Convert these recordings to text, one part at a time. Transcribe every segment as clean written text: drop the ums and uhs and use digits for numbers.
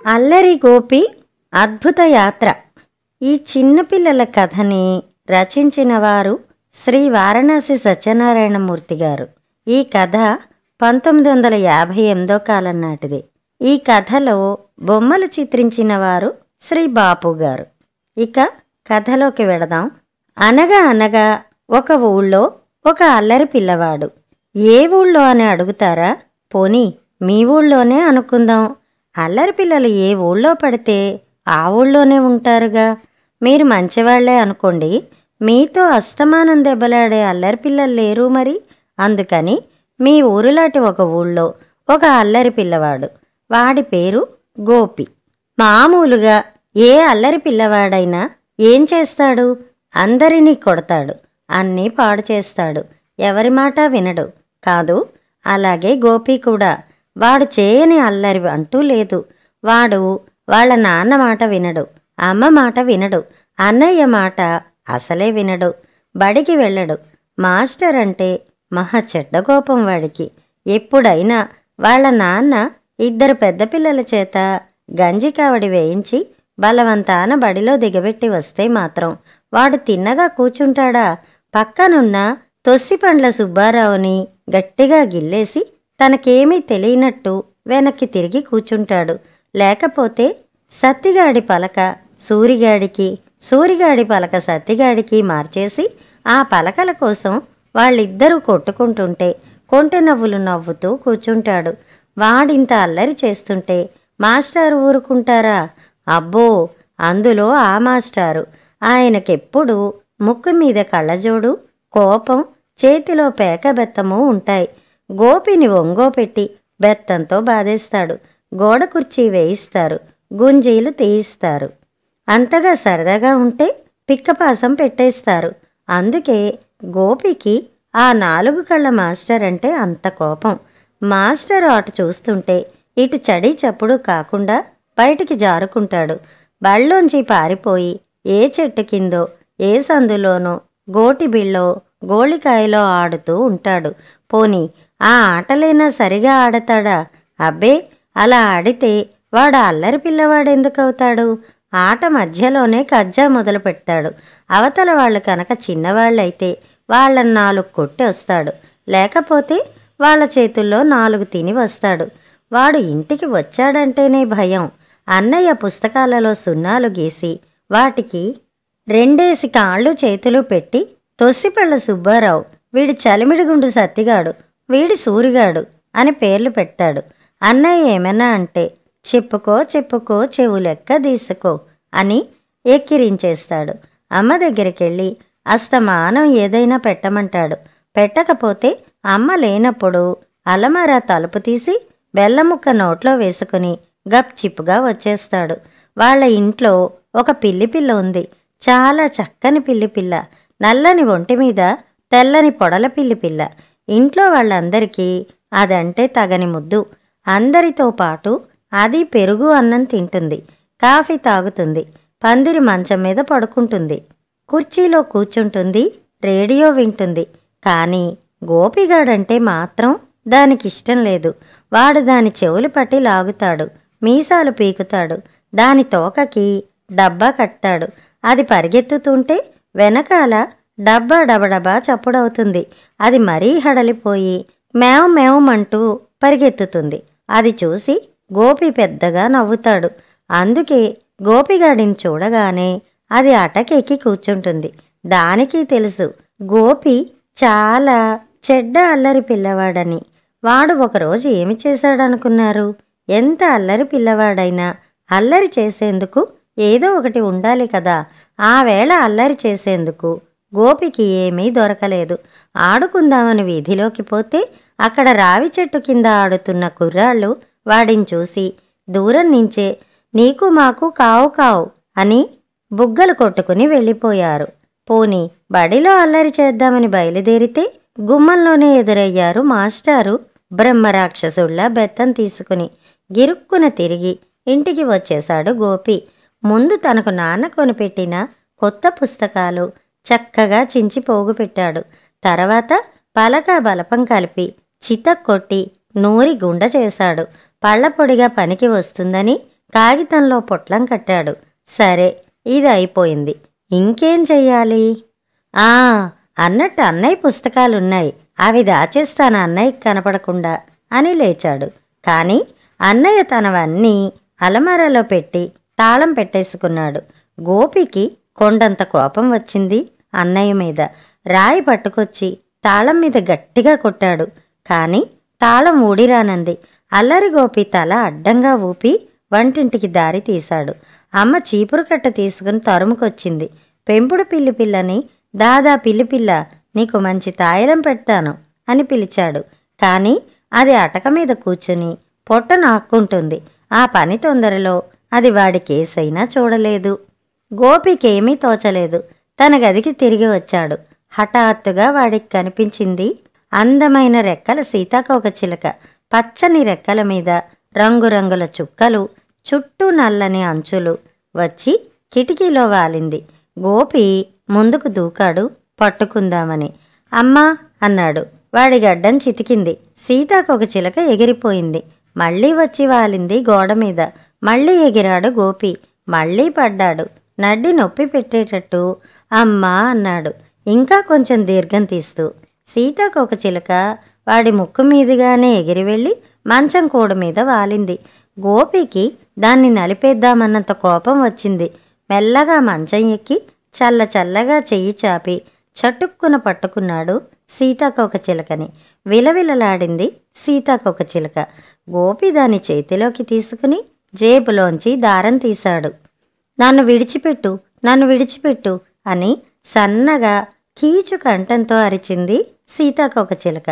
అల్లరి గోపి అద్భుత యాత్ర. ఈ చిన్నపిల్లల కథని రచించిన వారు శ్రీ వారణాసి సత్యనారాయణమూర్తి గారు. ఈ కథ 1958 కాలం నాటిది. ఈ కథలో బొమ్మలు చిత్రించిన వారు శ్రీ బాపు గారు. ఇక కథలోకి వెడదాం. అనగా అనగా ఒక ఊళ్ళో ఒక అల్లరి పిల్లవాడు. ఏ ఊళ్ళో అని అడుగుతారా? పోనీ మీ ఊళ్ళోనే అనుకుందాం. అల్లరి పిల్లలు ఏ ఊళ్ళో పడితే ఆ ఊళ్ళోనే ఉంటారుగా. మీరు మంచివాళ్లే అనుకోండి, మీతో అస్తమానం దెబ్బలాడే అల్లరి పిల్లలు లేరు మరి. అందుకని మీ ఊరులాంటి ఒక ఊళ్ళో ఒక అల్లరి పిల్లవాడు. వాడి పేరు గోపి. మామూలుగా ఏ అల్లరి పిల్లవాడైనా ఏం చేస్తాడు? అందరినీ కొడతాడు, అన్నీ పాడు చేస్తాడు, ఎవరి మాట వినడు కాదు. అలాగే గోపి కూడా. వాడు చేయని అల్లరి అంటూ లేదు. వాడు వాళ్ళ నాన్న మాట వినడు, అమ్మ మాట వినడు, అన్నయ్య మాట అసలే వినడు, బడికి వెళ్ళడు. మాస్టర్ అంటే మహా చెడ్డ కోపం వాడికి. ఎప్పుడైనా వాళ్ళ నాన్న ఇద్దరు పెద్ద పిల్లల చేత గంజి కావడి వేయించి బలవంతాన బడిలో దిగబెట్టి వస్తే మాత్రం వాడు తిన్నగా కూర్చుంటాడా? పక్కనున్న తొస్సిపండ్ల సుబ్బారావుని గట్టిగా గిల్లేసి తనకేమీ తెలియనట్టు వెనక్కి తిరిగి కూర్చుంటాడు. లేకపోతే సత్తిగాడి పలక సూరిగాడికి, సూరిగాడి పలక సత్తిగాడికి మార్చేసి ఆ పలకల కోసం వాళ్ళిద్దరూ కొట్టుకుంటుంటే కొంటె నవ్వులు నవ్వుతూ కూర్చుంటాడు. వాడింత అల్లరి చేస్తుంటే మాస్టారు ఊరుకుంటారా? అబ్బో, అందులో ఆ మాస్టారు ఆయనకెప్పుడు ముక్కు మీద కళ్ళజోడు, కోపం, చేతిలో పేకబెత్తము ఉంటాయి. గోపిని ఒంగోపెట్టి బెత్తంతో బాధేస్తాడు. గోడ కుర్చీ వేయిస్తారు, గుంజీలు తీయిస్తారు. అంతగా సరదాగా ఉంటే పిక్కపాసం పెట్టేస్తారు. అందుకే గోపికి ఆ 4 కళ్ళ మాస్టర్ అంటే అంత కోపం. మాస్టర్ అటు చూస్తుంటే ఇటు చడీ చప్పుడు కాకుండా బయటికి జారుకుంటాడు. బళ్ళోంచి పారిపోయి ఏ చెట్టు కిందో ఏ సందులోనో గోటి బిళ్ళో గోళికాయలో ఆడుతూ ఉంటాడు. పోనీ ఆ ఆటలైనా సరిగా ఆడతాడా? అబ్బే, అలా ఆడితే వాడు అల్లరి పిల్లవాడెందుకవుతాడు? ఆట మధ్యలోనే కజ్జా మొదలు పెడతాడు. అవతల వాళ్ళు కనుక చిన్నవాళ్ళైతే వాళ్ళని 4 కొట్టి వస్తాడు. లేకపోతే వాళ్ళ చేతుల్లో 4 తిని వస్తాడు. వాడు ఇంటికి వచ్చాడంటేనే భయం. అన్నయ్య పుస్తకాలలో సున్నాలు గీసి వాటికి 2 కాళ్ళు చేతులు పెట్టి తొస్సిపళ్ళ సుబ్బారావు, వీడి చలిమిడిగుండు సత్తిగాడు, వీడి సూరిగాడు అని పేర్లు పెడతాడు. అన్నయ్య ఏమన్నా అంటే చెప్పుకో చెప్పుకో చెవులెక్క దీసుకో అని ఎక్కిరించేస్తాడు. అమ్మ దగ్గరికెళ్ళి అస్తమానం ఏదైనా పెట్టమంటాడు. పెట్టకపోతే అమ్మ లేనప్పుడు అలమారా తలుపు తీసి బెల్లముక్క నోట్లో వేసుకుని గప్చిప్పుగా వచ్చేస్తాడు. వాళ్ళ ఇంట్లో ఒక పిల్లిపిల్ల ఉంది. చాలా చక్కని పిల్లిపిల్ల. నల్లని ఒంటి మీద తెల్లని పొడల పిల్లిపిల్ల. ఇంట్లో వాళ్ళందరికీ అదంటే తగని ముద్దు. అందరితో పాటు అది పెరుగు అన్నం తింటుంది, కాఫీ తాగుతుంది, పందిరి మంచం మీద పడుకుంటుంది, కుర్చీలో కూర్చుంటుంది, రేడియో వింటుంది. కానీ గోపిగాడంటే మాత్రం దానికిష్టం లేదు. వాడు దాని చెవులు పట్టి లాగుతాడు, మీసాలు పీకుతాడు, దాని తోకకి డబ్బా కట్టాడు. అది పరిగెత్తుతుంటే వెనకాల డబ్బా డబడబా చప్పుడవుతుంది. అది మరీ హడలిపోయి మేవ్ మేవమంటూ పరిగెత్తుతుంది. అది చూసి గోపి పెద్దగా నవ్వుతాడు. అందుకే గోపిగాడిని చూడగానే అది అటకెక్కి కూర్చుంటుంది. దానికి తెలుసు గోపి చాలా చెడ్డ అల్లరి పిల్లవాడని. వాడు ఒకరోజు ఏమి చేశాడనుకున్నారు? ఎంత అల్లరి పిల్లవాడైనా అల్లరి చేసేందుకు ఏదో ఒకటి ఉండాలి కదా. ఆ వేళ అల్లరి చేసేందుకు గోపికి ఏమీ దొరకలేదు. ఆడుకుందామని వీధిలోకి పోతే అక్కడ రావి చెట్టు కింద ఆడుతున్న కుర్రాళ్ళు వాడిని చూసి దూరం నుంచే నీకు మాకు కావు కావు అని బుగ్గలు కొట్టుకుని వెళ్ళిపోయారు. పోనీ బడిలో అల్లరి చేద్దామని బయలుదేరితే గుమ్మంలోనే ఎదురయ్యారు మాస్టారు బ్రహ్మరాక్షసుళ్లా బెత్తం తీసుకుని. గిరుక్కున తిరిగి ఇంటికి వచ్చేశాడు గోపి. ముందు తనకు నాన్న కొనిపెట్టిన కొత్త పుస్తకాలు చక్కగా చించి పోగుపెట్టాడు. తర్వాత పలక బలపం కలిపి చితక్కొట్టి నూరి గుండ చేశాడు. పళ్ళపొడిగా పనికి వస్తుందని కాగితంలో పొట్లం కట్టాడు. సరే, ఇది అయిపోయింది. ఇంకేం చెయ్యాలి? ఆ అన్నట్టు అన్నయ్య పుస్తకాలున్నాయి, అవి దాచేస్తాను అన్నయ్యకి కనపడకుండా అని లేచాడు. కానీ అన్నయ్య తనవన్నీ అలమారాలో పెట్టి తాళం పెట్టేసుకున్నాడు. గోపికి కొండంత కోపం వచ్చింది అన్నయ్య మీద. రాయి పట్టుకొచ్చి తాళం మీద గట్టిగా కొట్టాడు. కానీ తాళం ఊడిరానంది. అల్లరి గోపి తల అడ్డంగా ఊపి వంటింటికి దారి తీశాడు. అమ్మ చీపురు కట్ట తీసుకుని తరుముకొచ్చింది. పెంపుడు పిల్లి పిల్లని, దాదా పిల్లి పిల్ల, నీకు మంచి తాయిలం పెడతాను అని పిలిచాడు. కానీ అది అటక మీద కూర్చుని పొట్ట నాక్కుంటుంది. ఆ పని తొందరలో అది వాడి కేసైనా చూడలేదు. గోపికేమీ తోచలేదు. తన గదికి తిరిగి వచ్చాడు. హఠాత్తుగా వాడికి కనిపించింది అందమైన రెక్కల సీతాకోకచిలుక. పచ్చని రెక్కల మీద రంగురంగుల చుక్కలు, చుట్టూ నల్లని అంచులు వచ్చి కిటికీలో వాలింది. గోపి ముందుకు దూకాడు పట్టుకుందామని. అమ్మా అన్నాడు. వాడి గడ్డం చితికింది. సీతాకోకచిలుక ఎగిరిపోయింది. మళ్ళీ వచ్చి వాలింది గోడ మీద. మళ్ళీ ఎగిరాడు గోపి. మళ్ళీ పడ్డాడు. నడ్డి నొప్పి పెట్టేటట్టు అమ్మా అన్నాడు, ఇంకా కొంచెం దీర్ఘం తీస్తూ. సీతాకోకచిలుక వాడి ముక్కు మీదుగానే ఎగిరి వెళ్ళి మంచం కూడ మీద వాలింది. గోపికి దాన్ని నలిపేద్దామన్నంత కోపం వచ్చింది. మెల్లగా మంచం ఎక్కి చల్ల చల్లగా చెయ్యి చాపి చటుక్కున పట్టుకున్నాడు సీతాకోకచిలుకని. విలవిలలాడింది సీతాకోకచిలుక. గోపి దాని చేతిలోకి తీసుకుని జేబులోంచి దారం తీశాడు. నన్ను విడిచిపెట్టు, నన్ను విడిచిపెట్టు అని సన్నగా కీచు కంఠంతో అరిచింది సీతాకోకచిలుక.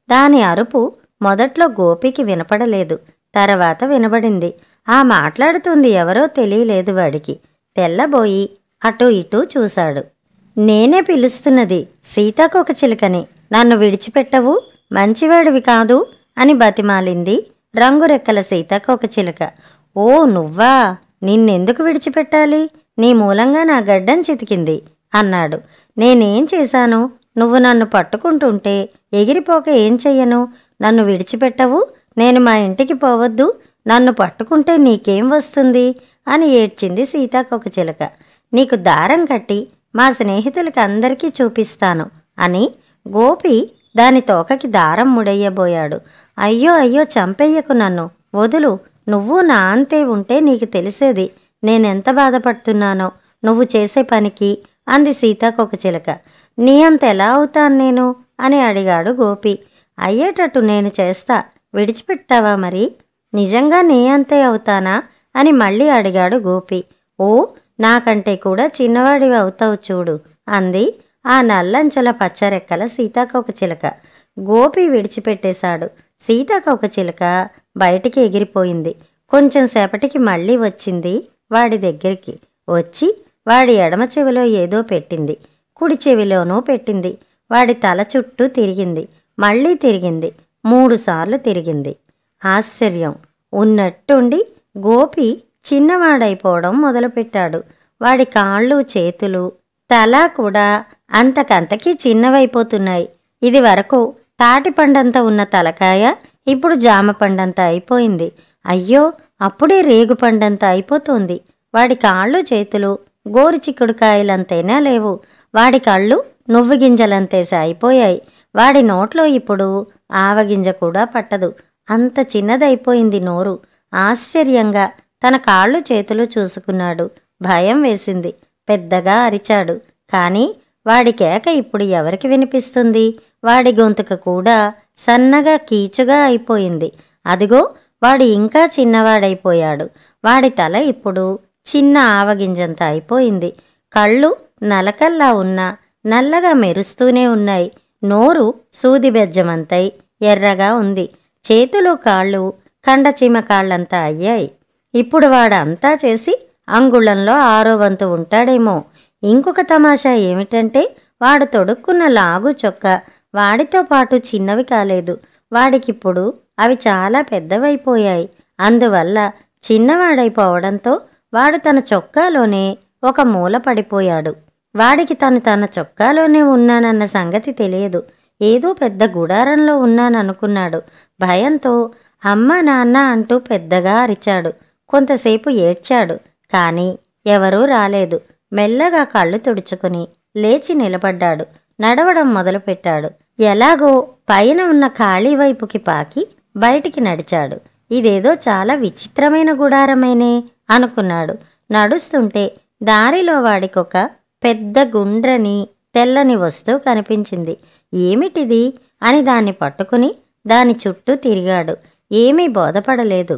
దాని అరుపు మొదట్లో గోపికి వినపడలేదు. తర్వాత వినబడింది. ఆ మాట్లాడుతుంది ఎవరో తెలియలేదు వాడికి. తెల్లబోయి అటూ ఇటూ చూశాడు. నేనే పిలుస్తున్నది సీతాకోకచిలుకని, నన్ను విడిచిపెట్టవు, మంచివాడివి కాదు అని బతిమాలింది రంగురెక్కల సీతాకోకచిలుక. ఓ నువ్వా, నిన్నెందుకు విడిచిపెట్టాలి? నీ మూలంగా నా గడ్డం చితికింది అన్నాడు. నేనేం చేశాను? నువ్వు నన్ను పట్టుకుంటుంటే ఎగిరిపోక ఏం చెయ్యను? నన్ను విడిచిపెట్టవు, నేను మా ఇంటికి పోవద్దు, నన్ను పట్టుకుంటే నీకేం వస్తుంది అని ఏడ్చింది సీతాకోకచిలుక. నీకు దారం కట్టి మా స్నేహితులకి అందరికీ చూపిస్తాను అని గోపి దాని తోకకి దారం ముడయ్యబోయాడు. అయ్యో అయ్యో, చంపెయ్యకు, నన్ను వదులు. నువ్వు నా అంతే ఉంటే నీకు తెలిసేది నేనెంత బాధపడుతున్నానో నువ్వు చేసే పనికి అంది సీతాకోకచిలుక. నీ అంత ఎలా అవుతాను నేను అని అడిగాడు గోపి. అయ్యేటట్టు నేను చేస్తా, విడిచిపెడతావా మరి? నిజంగా నీ అంతే అవుతానా అని మళ్ళీ అడిగాడు గోపి. ఓ, నాకంటే కూడా చిన్నవాడివి అవుతావు చూడు అంది ఆ నల్లంచుల పచ్చరెక్కల సీతాకోకచిలుక. గోపి విడిచిపెట్టేశాడు. సీతాకోకచిలుక బయటికి ఎగిరిపోయింది. కొంచెం సేపటికి మళ్ళీ వచ్చింది వాడి దగ్గరికి. వచ్చి వాడి ఎడమ చెవిలో ఏదో పెట్టింది, కుడి చెవిలోనూ పెట్టింది. వాడి తల చుట్టూ తిరిగింది, మళ్ళీ తిరిగింది, 3 సార్లు తిరిగింది. ఆశ్చర్యం ఉన్నట్టుండి గోపి చిన్నవాడైపోవడం మొదలుపెట్టాడు. వాడి కాళ్ళు, చేతులు, తల కూడా అంతకంతకీ చిన్నవైపోతున్నాయి. ఇది వరకు తాటిపండంత ఉన్న తలకాయ ఇప్పుడు జామపండంత అయిపోయింది. అయ్యో, అప్పుడే రేగుపండంత అయిపోతోంది. వాడి కాళ్ళు, చేతులు గోరుచిక్కుడుకాయలంతైనా లేవు. వాడి కళ్ళు నువ్వు గింజలంతేసి అయిపోయాయి. వాడి నోట్లో ఇప్పుడు ఆవగింజ కూడా పట్టదు, అంత చిన్నదైపోయింది నోరు. ఆశ్చర్యంగా తన కాళ్ళు, చేతులు చూసుకున్నాడు. భయం వేసింది. పెద్దగా అరిచాడు. కానీ వాడి కేక ఇప్పుడు ఎవరికి వినిపిస్తుంది? వాడి గొంతుక కూడా సన్నగా కీచుగా అయిపోయింది. అదిగో, వాడు ఇంకా చిన్నవాడైపోయాడు. వాడి తల ఇప్పుడు చిన్న ఆవగింజంత అయిపోయింది. కళ్ళు నలకల్లా ఉన్నా నల్లగా మెరుస్తూనే ఉన్నాయి. నోరు సూది బెజ్జమంతై ఎర్రగా ఉంది. చేతులు, కాళ్ళు కండచీమ కాళ్ళంతా అయ్యాయి. ఇప్పుడు వాడంతా చేసి అంగుళంలో 6వ వంతు ఉంటాడేమో. ఇంకొక తమాషా ఏమిటంటే వాడు తొడుక్కున్న లాగు చొక్క వాడితో పాటు చిన్నవి కాలేదు. వాడికిప్పుడు అవి చాలా పెద్దవైపోయాయి. అందువల్ల చిన్నవాడైపోవడంతో వాడు తన చొక్కాలోనే ఒక మూల పడిపోయాడు. వాడికి తన చొక్కాలోనే ఉన్నానన్న సంగతి తెలియదు. ఏదో పెద్ద గుడారంలో ఉన్నాననుకున్నాడు. భయంతో అమ్మ నాన్న అంటూ పెద్దగా అరిచాడు. కొంతసేపు ఏడ్చాడు. కాని ఎవరూ రాలేదు. మెల్లగా కళ్ళు తుడుచుకుని లేచి నిలబడ్డాడు. నడవడం మొదలుపెట్టాడు. ఎలాగో పైన ఉన్న ఖాళీ వైపుకి పాకి బయటికి నడిచాడు. ఇదేదో చాలా విచిత్రమైన గుడారమేనే అనుకున్నాడు. నడుస్తుంటే దారిలో వాడికొక పెద్ద గుండ్రని తెల్లని వస్తువు కనిపించింది. ఏమిటిది అని దాన్ని పట్టుకుని దాని చుట్టూ తిరిగాడు. ఏమీ బోధపడలేదు.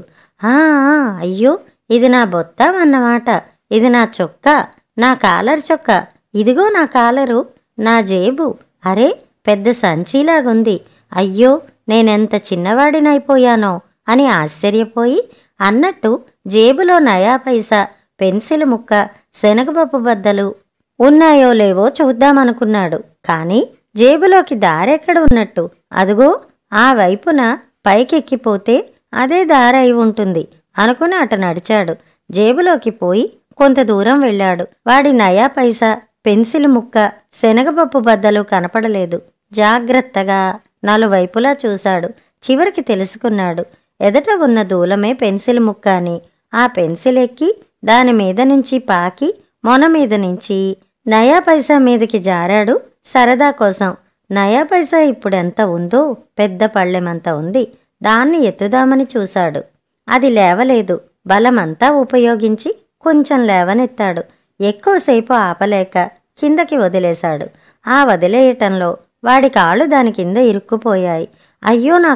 అయ్యో, ఇది నా బొత్తం అన్నమాట. ఇది నా చొక్కా, నా కాలర్ చొక్కా. ఇదిగో నా కాలరు, నా జేబు. అరే, పెద్ద సంచిలాగుంది. అయ్యో, నేనెంత చిన్నవాడినైపోయానో అని ఆశ్చర్యపోయి అన్నట్టు జేబులో నయా పైసా, పెన్సిల్ ముక్క, శనగపప్పు బద్దలు ఉన్నాయో లేవో చూద్దామనుకున్నాడు. కాని జేబులోకి దారెక్కడ ఉన్నట్టు? అదుగో ఆ వైపున పైకెక్కిపోతే అదే దారి అయి ఉంటుంది అనుకుని అటు నడిచాడు. జేబులోకి పోయి కొంత దూరం వెళ్ళాడు. వాడి నయా పైసా, పెన్సిల్ ముక్క, శనగపప్పు బద్దలు కనపడలేదు. జాగ్రత్తగా నలువైపులా చూశాడు. చివరికి తెలుసుకున్నాడు, ఎదట ఉన్న దూలమే పెన్సిల్ ముక్క అని. ఆ పెన్సిల్ ఎక్కి దాని మీద నుంచి పాకి మొన మీద నుంచి నయా పైసా మీదకి జారాడు సరదా కోసం. నయా పైసా ఇప్పుడెంత ఉందో పెద్ద పళ్ళెమంత ఉంది. దాన్ని ఎత్తుదామని చూశాడు. అది లేవలేదు. బలమంతా ఉపయోగించి కొంచెం లేవనెత్తాడు. ఎక్కువసేపు ఆపలేక కిందకి వదిలేశాడు. ఆ వదిలేయటంలో వాడి కాళ్ళు దాని కింద ఇరుక్కుపోయాయి. అయ్యో, నా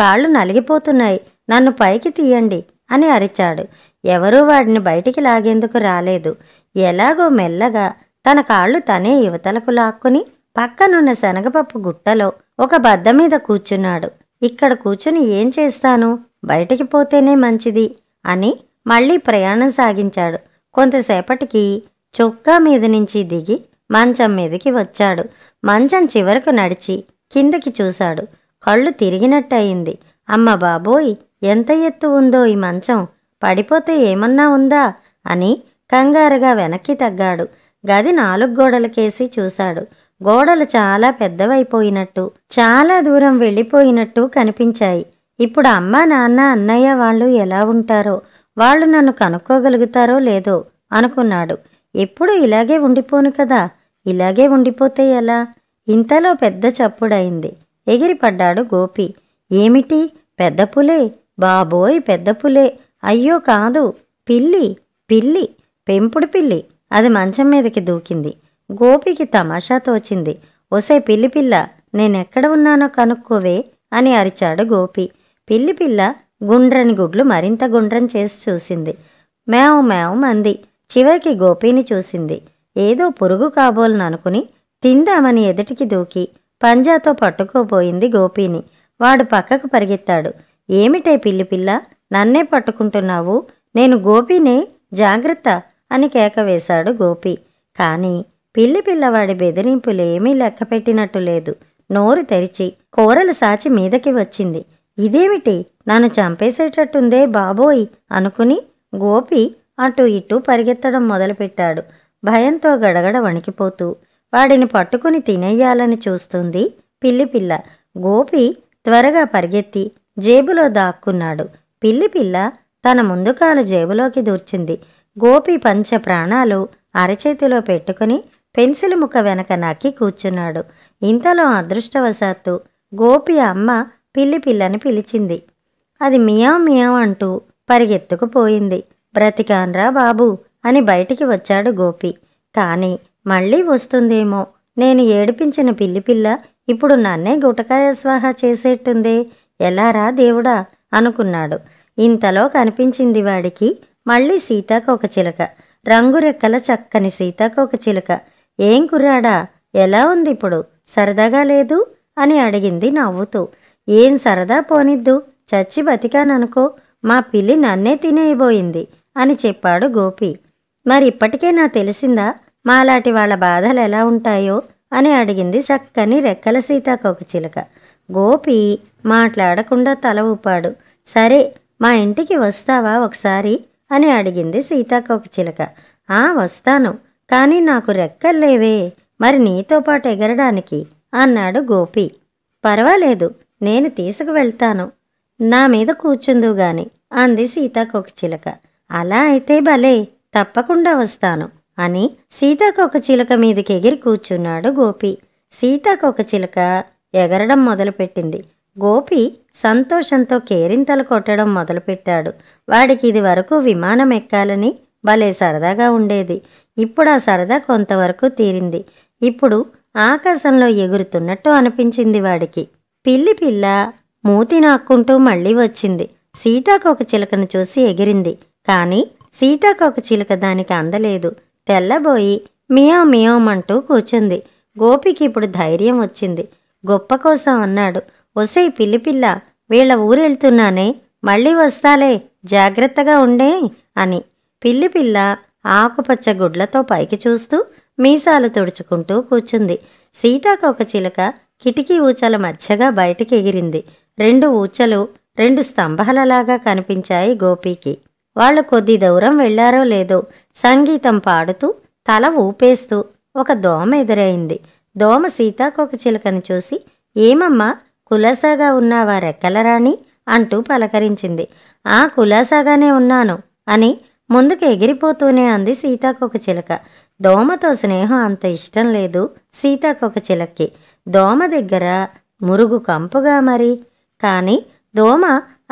కాళ్ళు నలిగిపోతున్నాయి, నన్ను పైకి తీయండి అని అరిచాడు. ఎవరూ వాడిని బయటికి లాగేందుకు రాలేదు. ఎలాగో మెల్లగా తన కాళ్ళు తనే యువతలకు లాక్కుని పక్కనున్న శనగపప్పు గుట్టలో ఒక బద్ద మీద కూర్చున్నాడు. ఇక్కడ కూర్చుని ఏం చేస్తాను, బయటికి పోతేనే మంచిది అని మళ్ళీ ప్రయాణం సాగించాడు. కొంతసేపటికి చొక్కా మీద నుంచి దిగి మంచం మీదకి వచ్చాడు. మంచం చివరకు నడిచి కిందకి చూశాడు. కళ్ళు తిరిగినట్టయింది. అమ్మ బాబోయ్, ఎంత ఎత్తు ఉందో ఈ మంచం, పడిపోతే ఏమన్నా ఉందా అని కంగారుగా వెనక్కి తగ్గాడు. గది 4 గోడలకేసి చూశాడు. గోడలు చాలా పెద్దవైపోయినట్టు, చాలా దూరం వెళ్ళిపోయినట్టు కనిపించాయి. ఇప్పుడు అమ్మ, నాన్న, అన్నయ్య వాళ్ళు ఎలా ఉంటారో, వాళ్ళు నన్ను కనుక్కోగలుగుతారో లేదో అనుకున్నాడు. ఎప్పుడు ఇలాగే ఉండిపోను కదా, ఇలాగే ఉండిపోతే ఎలా? ఇంతలో పెద్ద చప్పుడైంది. ఎగిరిపడ్డాడు గోపి. ఏమిటి, పెద్ద పులే? బాబోయ్, పెద్ద పులే! అయ్యో కాదు, పిల్లి, పిల్లి, పెంపుడు పిల్లి. అది మంచం మీదకి దూకింది. గోపికి తమాషా తోచింది. ఒసే పిల్లి పిల్ల, నేనెక్కడ ఉన్నానో కనుక్కోవే అని అరిచాడు గోపి. పిల్లి పిల్ల గుండ్రని గుడ్లు మరింత గుండ్రం చేసి చూసింది. మేవ్ మేవ్ మంది. చివరికి గోపిని చూసింది. ఏదో పురుగు కాబోలననుకుని తిందామని ఎదుటికి దూకి పంజాతో పట్టుకోబోయింది గోపిని. వాడు పక్కకు పరిగెత్తాడు. ఏమిటే పిల్లి పిల్ల, నన్నే పట్టుకుంటున్నావు? నేను గోపినే, జాగ్రత్త అని కేక వేశాడు గోపి. కాని పిల్లి పిల్లవాడి బెదిరింపులేమీ లెక్కపెట్టినట్టు లేదు. నోరు తెరిచి కూరలు సాచి మీదకి వచ్చింది. ఇదేమిటి, నన్ను చంపేసేటట్టుందే బాబోయ్ అనుకుని గోపి అటూ ఇటూ పరిగెత్తడం మొదలుపెట్టాడు. భయంతో గడగడ వణికిపోతూ వాడిని పట్టుకుని తినేయాలని చూస్తుంది పిల్లి పిల్ల. గోపి త్వరగా పరిగెత్తి జేబులో దాక్కున్నాడు. పిల్లి పిల్ల తన ముందు కాలు జేబులోకి దూర్చింది. గోపి పంచ ప్రాణాలు అరచేతిలో పెట్టుకుని పెన్సిల్ ముక్క వెనక నక్కి కూర్చున్నాడు. ఇంతలో అదృష్టవశాత్తు గోపి అమ్మ పిల్లి పిల్లని పిలిచింది. అది మియావ్ మియావ్ అంటూ పరిగెత్తుకుపోయింది. బ్రతికాన్రా బాబు అని బయటికి వచ్చాడు గోపి. కాని మళ్ళీ వస్తుందేమో, నేను ఏడిపించిన పిల్లి పిల్ల ఇప్పుడు నన్నే గుటకాయ స్వాహా చేసేట్టుందే, ఎలారా దేవుడా అనుకున్నాడు. ఇంతలో కనిపించింది వాడికి మళ్ళీ సీతాకోకచిలుక. రంగురెక్కల చక్కని సీతాకోకచిలుక. ఏం కుర్రాడా, ఎలా ఉంది ఇప్పుడు, సరదాగా లేదు అని అడిగింది నవ్వుతూ. ఏం సరదా పోనిద్దు, చచ్చి బతికాననుకో, మా పిల్లి నన్నే తినేయబోయింది అని చెప్పాడు గోపి. మరి ఇప్పటికే నా తెలిసిందా మాలాంటి వాళ్ళ బాధలు ఎలా ఉంటాయో అని అడిగింది చక్కని రెక్కల సీతాకోకచిలుక. గోపి మాట్లాడకుండా తల ఊపాడు. సరే, మా ఇంటికి వస్తావా ఒకసారి అని అడిగింది సీతాకోకచిలుక. వస్తాను, కానీ నాకు రెక్కల్లేవే, మరి నీతో పాటు ఎగరడానికి అన్నాడు గోపి. పర్వాలేదు, నేను తీసుకువెళ్తాను, నా మీద కూర్చుందుగాని అంది సీతాకోకచిలుక. అలా అయితే భలే, తప్పకుండా వస్తాను అని సీతాకోకచిలుక మీదకి ఎగిరి కూర్చున్నాడు గోపి. సీతాకోకచిలుక ఎగరడం మొదలుపెట్టింది. గోపి సంతోషంతో కేరింతలు కొట్టడం మొదలుపెట్టాడు. వాడికి ఇది వరకు విమానం ఎక్కాలని భలే సరదాగా ఉండేది. ఇప్పుడు ఆ సరదా కొంతవరకు తీరింది. ఇప్పుడు ఆకాశంలో ఎగురుతున్నట్టు అనిపించింది వాడికి. పిల్లి పిల్ల మూతి నాక్కుంటూ మళ్ళీ వచ్చింది. సీతాకోకచిలుకను చూసి ఎగిరింది. కాని సీతాకోకచిలుక దానికి అందలేదు. తెల్లబోయి మియావ్ మియావ్ అంటూ కూర్చుంది. గోపికి ఇప్పుడు ధైర్యం వచ్చింది. గొప్ప కోసం అన్నాడు, ఒసేయ్ పిల్లిపిల్ల, వీళ్ళ ఊరెళ్తున్నానే, మళ్ళీ వస్తాలే, జాగ్రత్తగా ఉండే అని. పిల్లిపిల్ల ఆకుపచ్చ గుడ్లతో పైకి చూస్తూ మీసాలు తుడుచుకుంటూ కూర్చుంది. సీతాకోకచిలుక కిటికీ ఊచల మధ్యగా బయటికి ఎగిరింది. 2 ఊచలు 2 స్తంభాలలాగా కనిపించాయి గోపీకి. వాళ్ళు కొద్ది దూరం వెళ్లారో లేదో సంగీతం పాడుతూ తల ఊపేస్తూ ఒక దోమ ఎదురైంది. దోమ సీతాకోకచిలుకను చూసి, ఏమమ్మా, కులాసాగా ఉన్నావా రెక్కలరాణి అంటూ పలకరించింది. ఆ కులాసాగానే ఉన్నాను అని ముందుకు ఎగిరిపోతూనే అంది సీతాకోకచిలుక. దోమతో స్నేహం అంత ఇష్టం లేదు సీతాకోకచిలుకకి. దోమ దగ్గర మురుగు కంపుగా మరి. కాని దోమ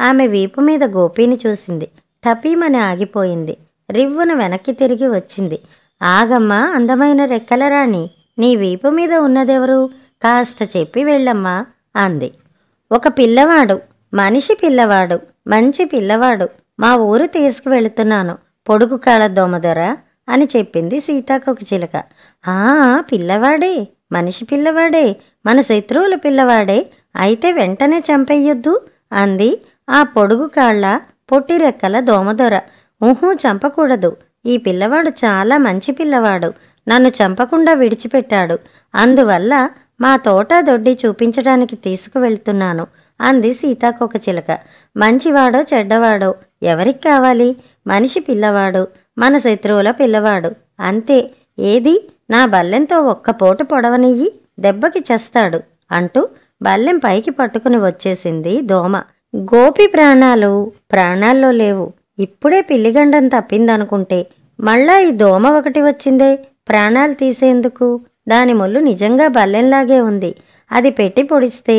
ఆమె వీపు మీద గోపీని చూసింది. టపీమని ఆగిపోయింది. రివ్వున వెనక్కి తిరిగి వచ్చింది. ఆగమ్మా అందమైన రెక్కలరాణి, నీ వీపు మీద ఉన్నదెవరు? కాస్త చెప్పి వెళ్ళమ్మా అంది. ఒక పిల్లవాడు, మనిషి పిల్లవాడు, మంచి పిల్లవాడు. మా ఊరు తీసుకువెళుతున్నాను, పొడుగు కాళ్ళ దోమదొర అని చెప్పింది సీతాకోకచిలుక. ఆ పిల్లవాడే, మనిషి పిల్లవాడే, మన శత్రువుల పిల్లవాడే, అయితే వెంటనే చంపెయ్యొద్దు అంది ఆ పొడుగు కాళ్ళ పొట్టి రెక్కల దోమదొర. చంపకూడదు, ఈ పిల్లవాడు చాలా మంచి పిల్లవాడు, నన్ను చంపకుండా విడిచిపెట్టాడు, అందువల్ల మా తోట దొడ్డి చూపించడానికి తీసుకువెళ్తున్నాను అంది సీతాకోకచిలుక. మంచివాడో చెడ్డవాడో ఎవరికి కావాలి? మనిషి పిల్లవాడు, మన శత్రువుల పిల్లవాడు, అంతే. ఏది, నా బల్లెంతో ఒక్క పోటు పొడవనియ్యి, దెబ్బకి చస్తాడు అంటూ బల్లెం పైకి పట్టుకుని వచ్చేసింది దోమ. గోపి ప్రాణాలు ప్రాణాల్లో లేవు. ఇప్పుడే పిల్లిగండం తప్పిందనుకుంటే మళ్ళా ఈ దోమ ఒకటి వచ్చిందే ప్రాణాలు తీసేందుకు. దాని ముళ్ళు నిజంగా బల్లెంలాగే ఉంది. అది పెట్టి పొడిస్తే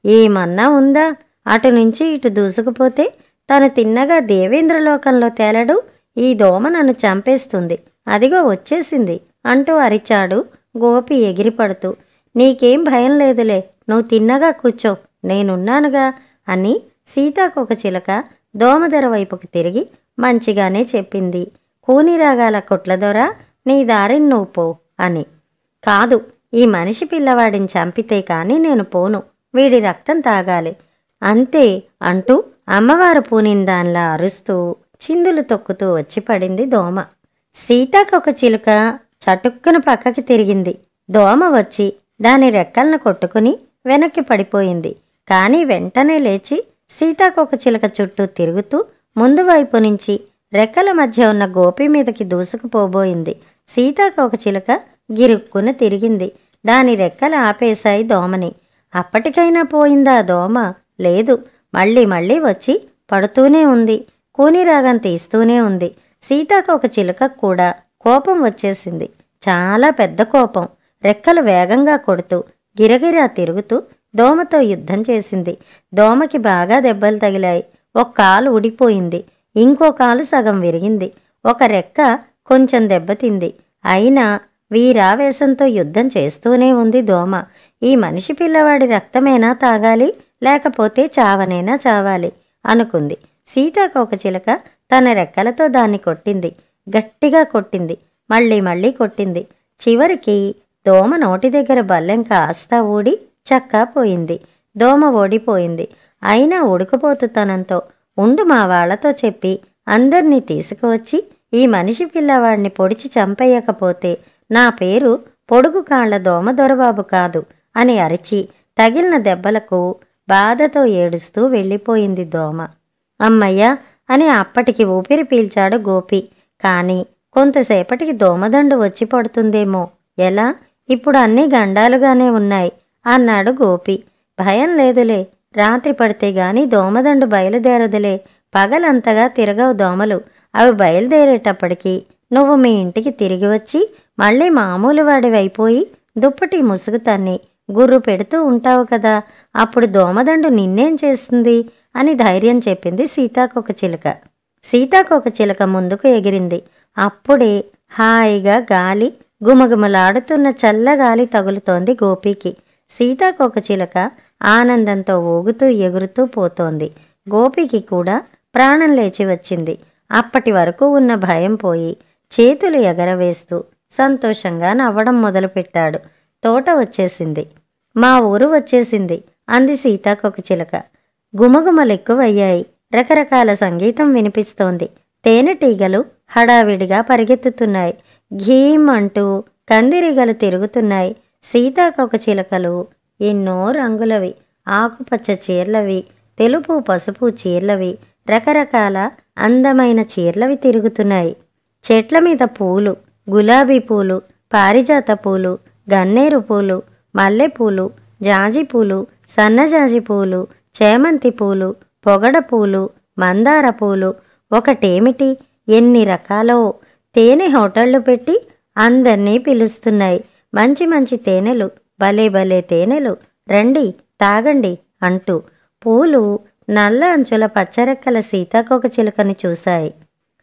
ఏమన్నా ఉందా? అటు నుంచి ఇటు దూసుకుపోతే తను తిన్నగా దేవేంద్రలోకంలో తేలడు. ఈ దోమ నన్ను చంపేస్తుంది, అదిగో వచ్చేసింది అంటూ అరిచాడు గోపి ఎగిరిపడుతూ. నీకేం భయం లేదులే, నువ్వు తిన్నగా కూర్చో, నేనున్నానుగా అని సీతాకోకచిలుక దోమదొర వైపుకి తిరిగి మంచిగానే చెప్పింది. కూనిరాగాల కొట్లదొర, నీ దారిని నువ్వు పో అని. కాదు, ఈ మనిషి పిల్లవాడిని చంపితే కాని నేను పోను, వీడి రక్తం తాగాలి అంతే అంటూ అమ్మవారు పూనిందాన్లా అరుస్తూ చిందులు తొక్కుతూ వచ్చి పడింది దోమ. సీతాకోకచిలుక చటుక్కున పక్కకి తిరిగింది. దోమ వచ్చి దాని రెక్కలను కొట్టుకుని వెనక్కి పడిపోయింది. కాని వెంటనే లేచి సీతాకోకచిలుక చుట్టూ తిరుగుతూ ముందు వైపు నుంచి రెక్కల మధ్య ఉన్న గోపి మీదకి దూసుకుపోబోయింది. సీతాకోకచిలుక గిరుక్కున తిరిగింది. దాని రెక్కలు ఆపేశాయి దోమని. అప్పటికైనా పోయిందా దోమ? లేదు, మళ్ళీ మళ్ళీ వచ్చి పడుతూనే ఉంది. కూనిరాగం తీస్తూనే ఉంది. సీతాకోకచిలుకకు కూడా కోపం వచ్చేసింది, చాలా పెద్ద కోపం. రెక్కలు వేగంగా కొడుతూ గిరగిరా తిరుగుతూ దోమతో యుద్ధం చేసింది. దోమకి బాగా దెబ్బలు తగిలాయి. ఒక కాలు ఊడిపోయింది, ఇంకో కాలు సగం విరిగింది, ఒక రెక్క కొంచెం దెబ్బతింది. అయినా వీరావేశంతో యుద్ధం చేస్తూనే ఉంది దోమ. ఈ మనిషి పిల్లవాడి రక్తమేనా తాగాలి, లేకపోతే చావనేనా చావాలి అనుకుంది. సీతాకోకచిలుక తన రెక్కలతో దాన్ని కొట్టింది, గట్టిగా కొట్టింది, మళ్ళీ మళ్ళీ కొట్టింది. చివరికి దోమ నోటి దగ్గర బల్లెం కాస్తా ఊడి చక్కా పోయింది. దోమ ఓడిపోయింది. అయినా ఉడుకుపోతుతనంతో, ఉండు మా వాళ్లతో చెప్పి అందర్నీ తీసుకువచ్చి ఈ మనిషి పిల్లవాడిని పొడిచి చంపేయకపోతే నా పేరు పొడుగు కాళ్ల దోమదొరబాబు కాదు అని అరిచి తగిలిన దెబ్బలకు బాధతో ఏడుస్తూ వెళ్ళిపోయింది దోమ. అమ్మయ్యా అని అప్పటికి ఊపిరి పీల్చాడు గోపి. కాని కొంతసేపటికి దోమదండు వచ్చి పడుతుందేమో. ఎలా? ఇప్పుడు అన్నీ గండాలుగానే ఉన్నాయి అన్నాడు గోపి. భయం లేదులే, రాత్రి పడితే గాని దోమదండు బయలుదేరదులే, పగలంతగా తిరగవు దోమలు. అవి బయలుదేరేటప్పటికి నువ్వు మీ ఇంటికి తిరిగి వచ్చి మళ్ళీ మామూలు వాడివైపోయి దుప్పటి ముసుగు తన్ని గుర్రు పెడుతూ ఉంటావు కదా, అప్పుడు దోమదండు నిన్నేం చేస్తుంది అని ధైర్యం చెప్పింది సీతాకోకచిలుక. సీతాకోకచిలుక ముందుకు ఎగిరింది. అప్పుడే హాయిగా గాలి, గుమగుమలాడుతున్న చల్లగాలి తగులుతోంది గోపీకి. సీతాకోకచిలుక ఆనందంతో ఊగుతూ ఎగురుతూ పోతోంది. గోపీకి కూడా ప్రాణం లేచి వచ్చింది. అప్పటి వరకు ఉన్న భయం పోయి చేతులు ఎగరవేస్తూ సంతోషంగా నవ్వడం మొదలుపెట్టాడు. తోట వచ్చేసింది, మా ఊరు వచ్చేసింది అంది సీతాకోకచిలుక. గుమగుమలెక్కువయ్యాయి. రకరకాల సంగీతం వినిపిస్తోంది. తేనెటీగలు హడావిడిగా పరిగెత్తుతున్నాయి. ఘీం అంటూ కందిరీగలు తిరుగుతున్నాయి. సీతాకోకచిలుకలు ఎన్నో రంగులవి, ఆకుపచ్చ చీరలవి, తెలుపు పసుపు చీరలవి, రకరకాల అందమైన చీరలవి తిరుగుతున్నాయి. చెట్ల మీద పూలు, గులాబీ పూలు, పారిజాత పూలు, గన్నేరు పూలు, మల్లెపూలు, జాజి పూలు, సన్నజాజి పూలు, చేమంతి పూలు, పొగడ పూలు, మందార పూలు, ఒకటేమిటి ఎన్ని రకాలో. తేనె హోటళ్లు పెట్టి అందర్నీ పిలుస్తున్నాయి. మంచి మంచి తేనెలు, భలే భలే తేనెలు, రండి తాగండి అంటూ. పూలు నల్ల అంచుల పచ్చరెక్కల సీతాకోకచిలుకని చూశాయి.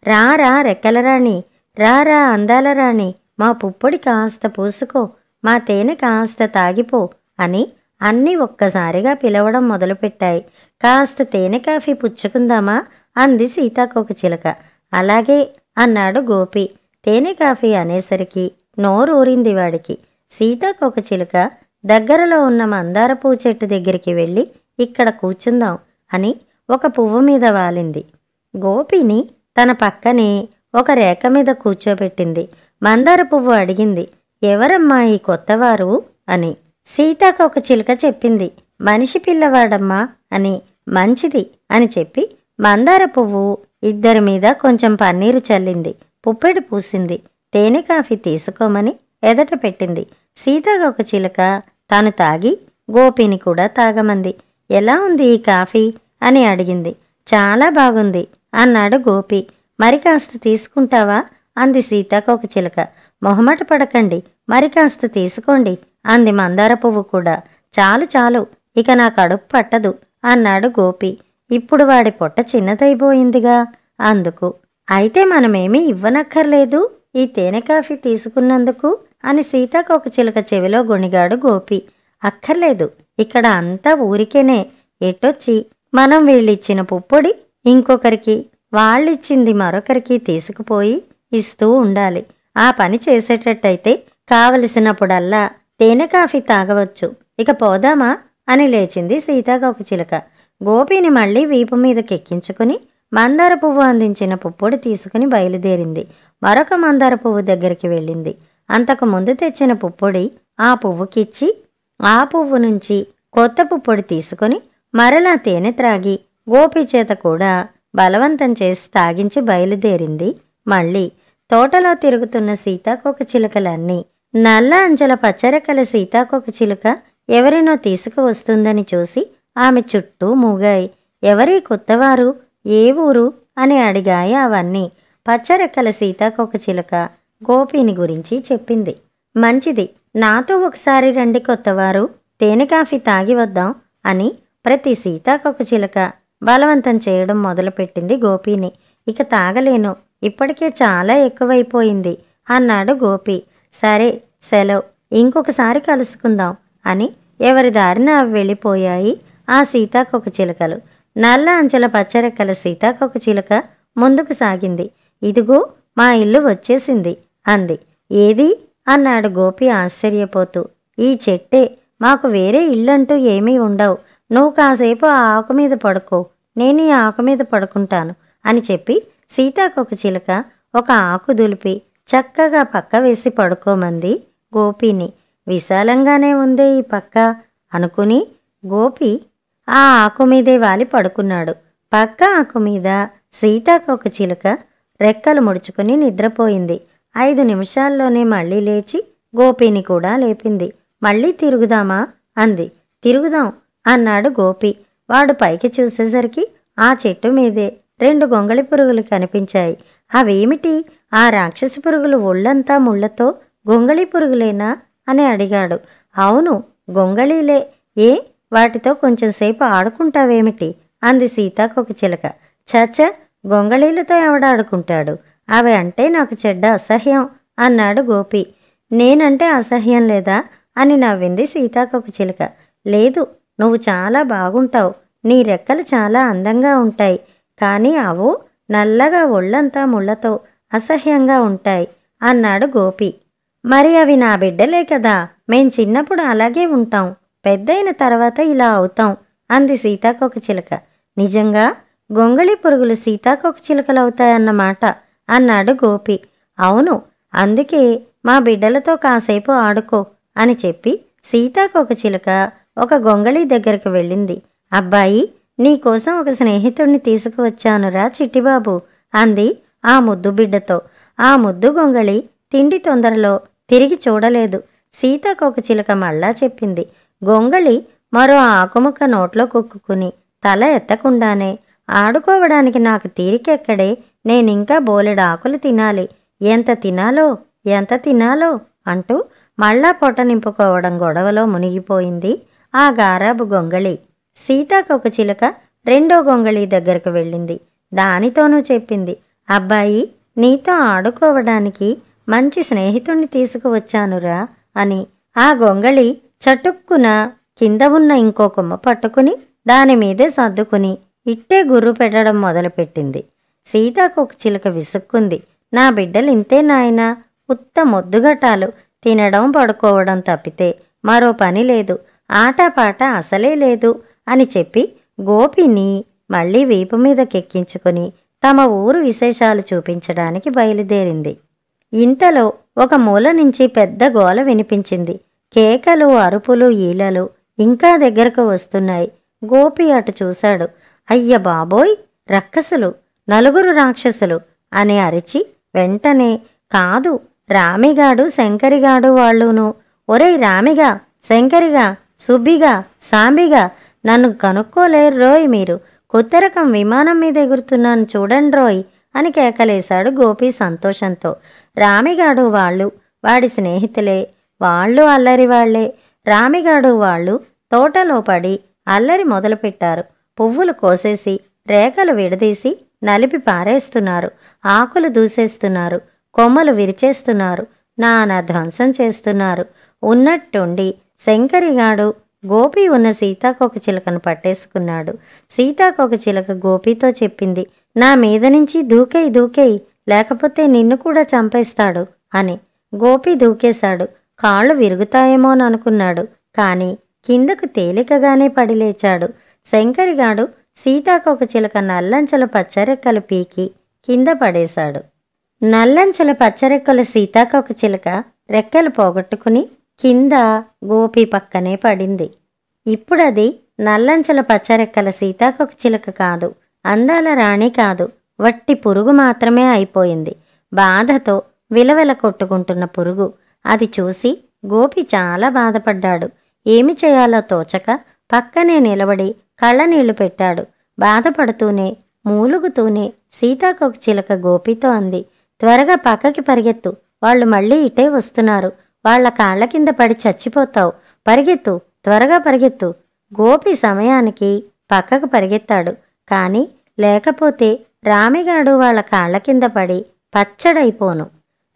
రారా రెక్కలరాణి, రారా అందాల రాణి, మా పుప్పొడి కాస్త పూసుకో, మా తేనె కాస్త తాగిపో అని అన్నీ ఒక్కసారిగా పిలవడం మొదలుపెట్టాయి. కాస్త తేనె కాఫీ పుచ్చుకుందామా అంది సీతాకోకచిలుక. అలాగే అన్నాడు గోపి. తేనె కాఫీ అనేసరికి నోరూరింది వాడికి. సీతాకోకచిలుక దగ్గరలో ఉన్న మందార పువ్వు చెట్టు దగ్గరికి వెళ్ళి ఇక్కడ కూర్చుందాం అని ఒక పువ్వు మీద వాలింది. గోపిని తన పక్కనే ఒక రేఖ మీద కూర్చోబెట్టింది. మందార పువ్వు అడిగింది, ఎవరమ్మా ఈ కొత్తవారు అని. సీతాకోకచిలుక చెప్పింది, మనిషి పిల్లవాడమ్మా అని. మంచిది అని చెప్పి మందార పువ్వు ఇద్దరి మీద కొంచెం పన్నీరు చల్లింది. పుప్పెడు పూసింది. తేనె కాఫీ తీసుకోమని ఎదట పెట్టింది. సీతాకోకచిలుక తాను తాగి గోపిని కూడా తాగమంది. ఎలా ఉంది ఈ కాఫీ అని అడిగింది. చాలా బాగుంది అన్నాడు గోపి. మరి కాస్త తీసుకుంటావా అంది సీతాకోకచిలుక. మొహమాట పడకండి, మరి కాస్త తీసుకోండి అంది మందార పువ్వు కూడా. చాలు చాలు, ఇక నా కడుపు పట్టదు అన్నాడు గోపి. ఇప్పుడు వాడి పొట్ట చిన్నదైపోయిందిగా అందుకు. అయితే మనమేమీ ఇవ్వనక్కర్లేదు ఈ తేనె కాఫీ తీసుకున్నందుకు అని సీతాకోకచిలుక చెవిలో గొణిగాడు గోపి. అక్కర్లేదు, ఇక్కడ అంతా ఊరికేనే. ఎటొచ్చి మనం వీళ్ళిచ్చిన పుప్పొడి ఇంకొకరికి, వాళ్ళిచ్చింది మరొకరికి తీసుకుపోయి ఇస్తూ ఉండాలి. ఆ పని చేసేటట్టయితే కావలసినప్పుడల్లా తేనె కాఫీ తాగవచ్చు. ఇక పోదామా అని లేచింది సీతాకోకచిలుక. గోపిని మళ్ళీ వీపు మీదకెక్కించుకుని మందార పువ్వు అందించిన పుప్పొడి తీసుకుని బయలుదేరింది. మరొక మందార పువ్వు దగ్గరికి వెళ్ళింది. అంతకు ముందు తెచ్చిన పుప్పొడి ఆ పువ్వుకిచ్చి ఆ పువ్వు నుంచి కొత్త పుప్పొడి తీసుకుని మరలా తేనె త్రాగి గోపి చేత కూడా బలవంతం చేసి తాగించి బయలుదేరింది. మళ్ళీ తోటలో తిరుగుతున్న సీతాకోకచిలుకలన్నీ నల్ల అంచెల పచ్చరెక్కల సీతాకోకచిలుక ఎవరినో తీసుకువస్తుందని చూసి ఆమె చుట్టూ మూగాయి. ఎవరీ కొత్తవారు, ఏ ఊరు అని అడిగాయి అవన్నీ. పచ్చరెక్కల సీతాకోకచిలుక గోపిని గురించి చెప్పింది. మంచిది, నాతో ఒకసారి రండి కొత్తవారు, తేనె కాఫీ తాగి వద్దాం అని ప్రతి సీతాకోకచిలుక బలవంతం చేయడం మొదలుపెట్టింది గోపిని. ఇక తాగలేను, ఇప్పటికే చాలా ఎక్కువైపోయింది అన్నాడు గోపి. సరే సెలవు, ఇంకొకసారి కలుసుకుందాం అని ఎవరి దారిన అవి వెళ్ళిపోయాయి ఆ సీతాకోకచిలుకలు. నల్ల అంచుల పచ్చరెక్కల సీతాకోకచిలుక ముందుకు సాగింది. ఇదిగో మా ఇల్లు వచ్చేసింది అంది. ఏది అన్నాడు గోపి ఆశ్చర్యపోతూ. ఈ చెట్టే, మాకు వేరే ఇల్లంటూ ఏమీ ఉండవు. నువ్వు కాసేపు ఆ ఆకు మీద పడుకో, నేను ఈ ఆకు మీద పడుకుంటాను అని చెప్పి సీతాకోకచిలుక ఒక ఆకు దులిపి చక్కగా పక్క వేసి పడుకోమంది గోపిని. విశాలంగానే ఉందే ఈ పక్క అనుకుని గోపి ఆ ఆకు మీదే వాలి పడుకున్నాడు. పక్క ఆకు మీద సీతాకోకచిలుక రెక్కలు ముడుచుకుని నిద్రపోయింది. 5 నిమిషాల్లోనే మళ్ళీ లేచి గోపిని కూడా లేపింది. మళ్ళీ తిరుగుదామా అంది. తిరుగుదాం అన్నాడు గోపి. వాడు పైకి చూసేసరికి ఆ చెట్టు మీదే 2 గొంగళి పురుగులు కనిపించాయి. అవేమిటి? ఆ రాక్షసి పురుగులు ఒళ్ళంతా ముళ్లతో గొంగళి పురుగులేనా అని అడిగాడు. అవును, గొంగళీలే. ఏ, వాటితో కొంచెంసేపు ఆడుకుంటావేమిటి అంది సీతాకోకచిలుక. చచ, గొంగళీలతో ఎవడాడుకుంటాడు? అవి అంటే నాకు చెడ్డ అసహ్యం అన్నాడు గోపి. నేనంటే అసహ్యం లేదా అని నవ్వింది సీతాకోకచిలుక. లేదు, నువ్వు చాలా బాగుంటావు, నీ రెక్కలు చాలా అందంగా ఉంటాయి, కానీ అవో నల్లగా ఒళ్ళంతా ముళ్లతో అసహ్యంగా ఉంటాయి అన్నాడు గోపి. మరి అవి నా బిడ్డలే కదా, మేం చిన్నప్పుడు అలాగే ఉంటాం, పెద్దయిన తర్వాత ఇలా అవుతాం అంది సీతాకోకచిలుక. నిజంగా గొంగళి పురుగులు సీతాకోకచిలుకలవుతాయన్నమాట అన్నాడు గోపి. అవును, అందుకే మా బిడ్డలతో కాసేపు ఆడుకో అని చెప్పి సీతాకోకచిలుక ఒక గొంగళి దగ్గరకు వెళ్ళింది. అబ్బాయి, నీకోసం ఒక స్నేహితుడిని తీసుకువచ్చానురా చిట్టిబాబు అంది ఆ ముద్దు బిడ్డతో. ఆ ముద్దు గొంగళి తిండి తొందరలో తిరిగి చూడలేదు. సీతాకోకచిలుక మళ్ళా చెప్పింది. గొంగళి మరో ఆకుముక్క నోట్లో కుక్కుని తల ఎత్తకుండానే, ఆడుకోవడానికి నాకు తీరికెక్కడే, నేనింకా బోలెడు ఆకులు తినాలి, ఎంత తినాలో ఎంత తినాలో అంటూ మళ్ళా పొట్ట నింపుకోవడం గొడవలో మునిగిపోయింది ఆ గారాబు గొంగళి. సీతాకోకచిలుక 2వ గొంగళి దగ్గరకు వెళ్ళింది. దానితోనూ చెప్పింది. అబ్బాయి, నీతో ఆడుకోవడానికి మంచి స్నేహితుణ్ణి తీసుకువచ్చానురా అని. ఆ గొంగళి చటుక్కున కింద ఉన్న ఇంకో కొమ్మ పట్టుకుని దానిమీదే సర్దుకుని ఇట్టే గుర్రు పెట్టడం మొదలుపెట్టింది. సీతాకోకచిలుక విసుక్కుంది. నా బిడ్డలింతే నాయనా, ఉత్త మొద్దుగటాలు, తినడం పడుకోవడం తప్పితే మరో పని లేదు, ఆటపాట అసలే లేదు అని చెప్పి గోపిని మళ్ళీ వీపు మీదకెక్కించుకుని తమ ఊరు విశేషాలు చూపించడానికి బయలుదేరింది. ఇంతలో ఒక మూల నుంచి పెద్ద గోల వినిపించింది. కేకలు, అరుపులు, ఈలలు ఇంకా దగ్గరకు వస్తున్నాయి. గోపి అటు చూశాడు. అయ్య బాబోయ్, రక్కసులు, 4 రాక్షసులు అని అరిచి వెంటనే, కాదు, రామిగాడు శంకరిగాడు వాళ్ళును. ఒరేయ్ రామిగా, శంకరిగా, సుబ్బిగా, సాంబిగా, నన్ను కనుక్కోలేరు రోయ్ మీరు, కొత్త రకం విమానం మీద ఎగురుతున్నాను చూడండి రోయ్ అని కేకలేశాడు గోపి సంతోషంతో. రామిగాడు వాళ్ళు వాడి స్నేహితులే, వాళ్ళు అల్లరి వాళ్లే. రామిగాడు వాళ్ళు తోటలో పడి అల్లరి మొదలుపెట్టారు. పువ్వులు కోసేసి రేఖలు విడదీసి నలిపి పారేస్తున్నారు, ఆకులు దూసేస్తున్నారు, కొమ్మలు విరిచేస్తున్నారు, నానా ధ్వంసం చేస్తున్నారు. ఉన్నట్టుండి శంకరిగాడు గోపి ఉన్న సీతాకోకచిలుకను పట్టేసుకున్నాడు. సీతాకోకచిలుక గోపితో చెప్పింది. నా మీద నుంచి దూకేయ్ దూకేయ్, లేకపోతే నిన్ను కూడా చంపేస్తాడు అని. గోపి దూకేశాడు. కాళ్ళు విరుగుతాయేమోననుకున్నాడు, కాని కిందకు తేలికగానే పడిలేచాడు. శంకరిగాడు సీతాకోకచిలుక నల్లంచల పచ్చరెక్కలు పీకి కింద పడేశాడు. నల్లంచల పచ్చరెక్కల సీతాకోకచిలుక రెక్కలు పోగొట్టుకుని కింద గోపి పక్కనే పడింది. ఇప్పుడది నల్లంచల పచ్చరెక్కల సీతాకోకచిలుక కాదు, అందాల రాణి కాదు, వట్టి పురుగు మాత్రమే అయిపోయింది. బాధతో విలవిల కొట్టుకుంటున్న పురుగు. అది చూసి గోపి చాలా బాధపడ్డాడు. ఏమి చేయాలో తోచక పక్కనే నిలబడి కళ్ళనీళ్లు పెట్టాడు. బాధపడుతూనే మూలుగుతూనే సీతాకోకచిలుక గోపితో అంది. త్వరగా పక్కకి పరిగెత్తు, వాళ్ళు మళ్ళీ ఇటే వస్తున్నారు, వాళ్ల కాళ్ల కింద పడి చచ్చిపోతావు, పరిగెత్తు, త్వరగా పరిగెత్తు. గోపి సమయానికి పక్కకు పరిగెత్తాడు. కాని లేకపోతే రామిగాడు వాళ్ళ కాళ్ల కింద పడి పచ్చడైపోను.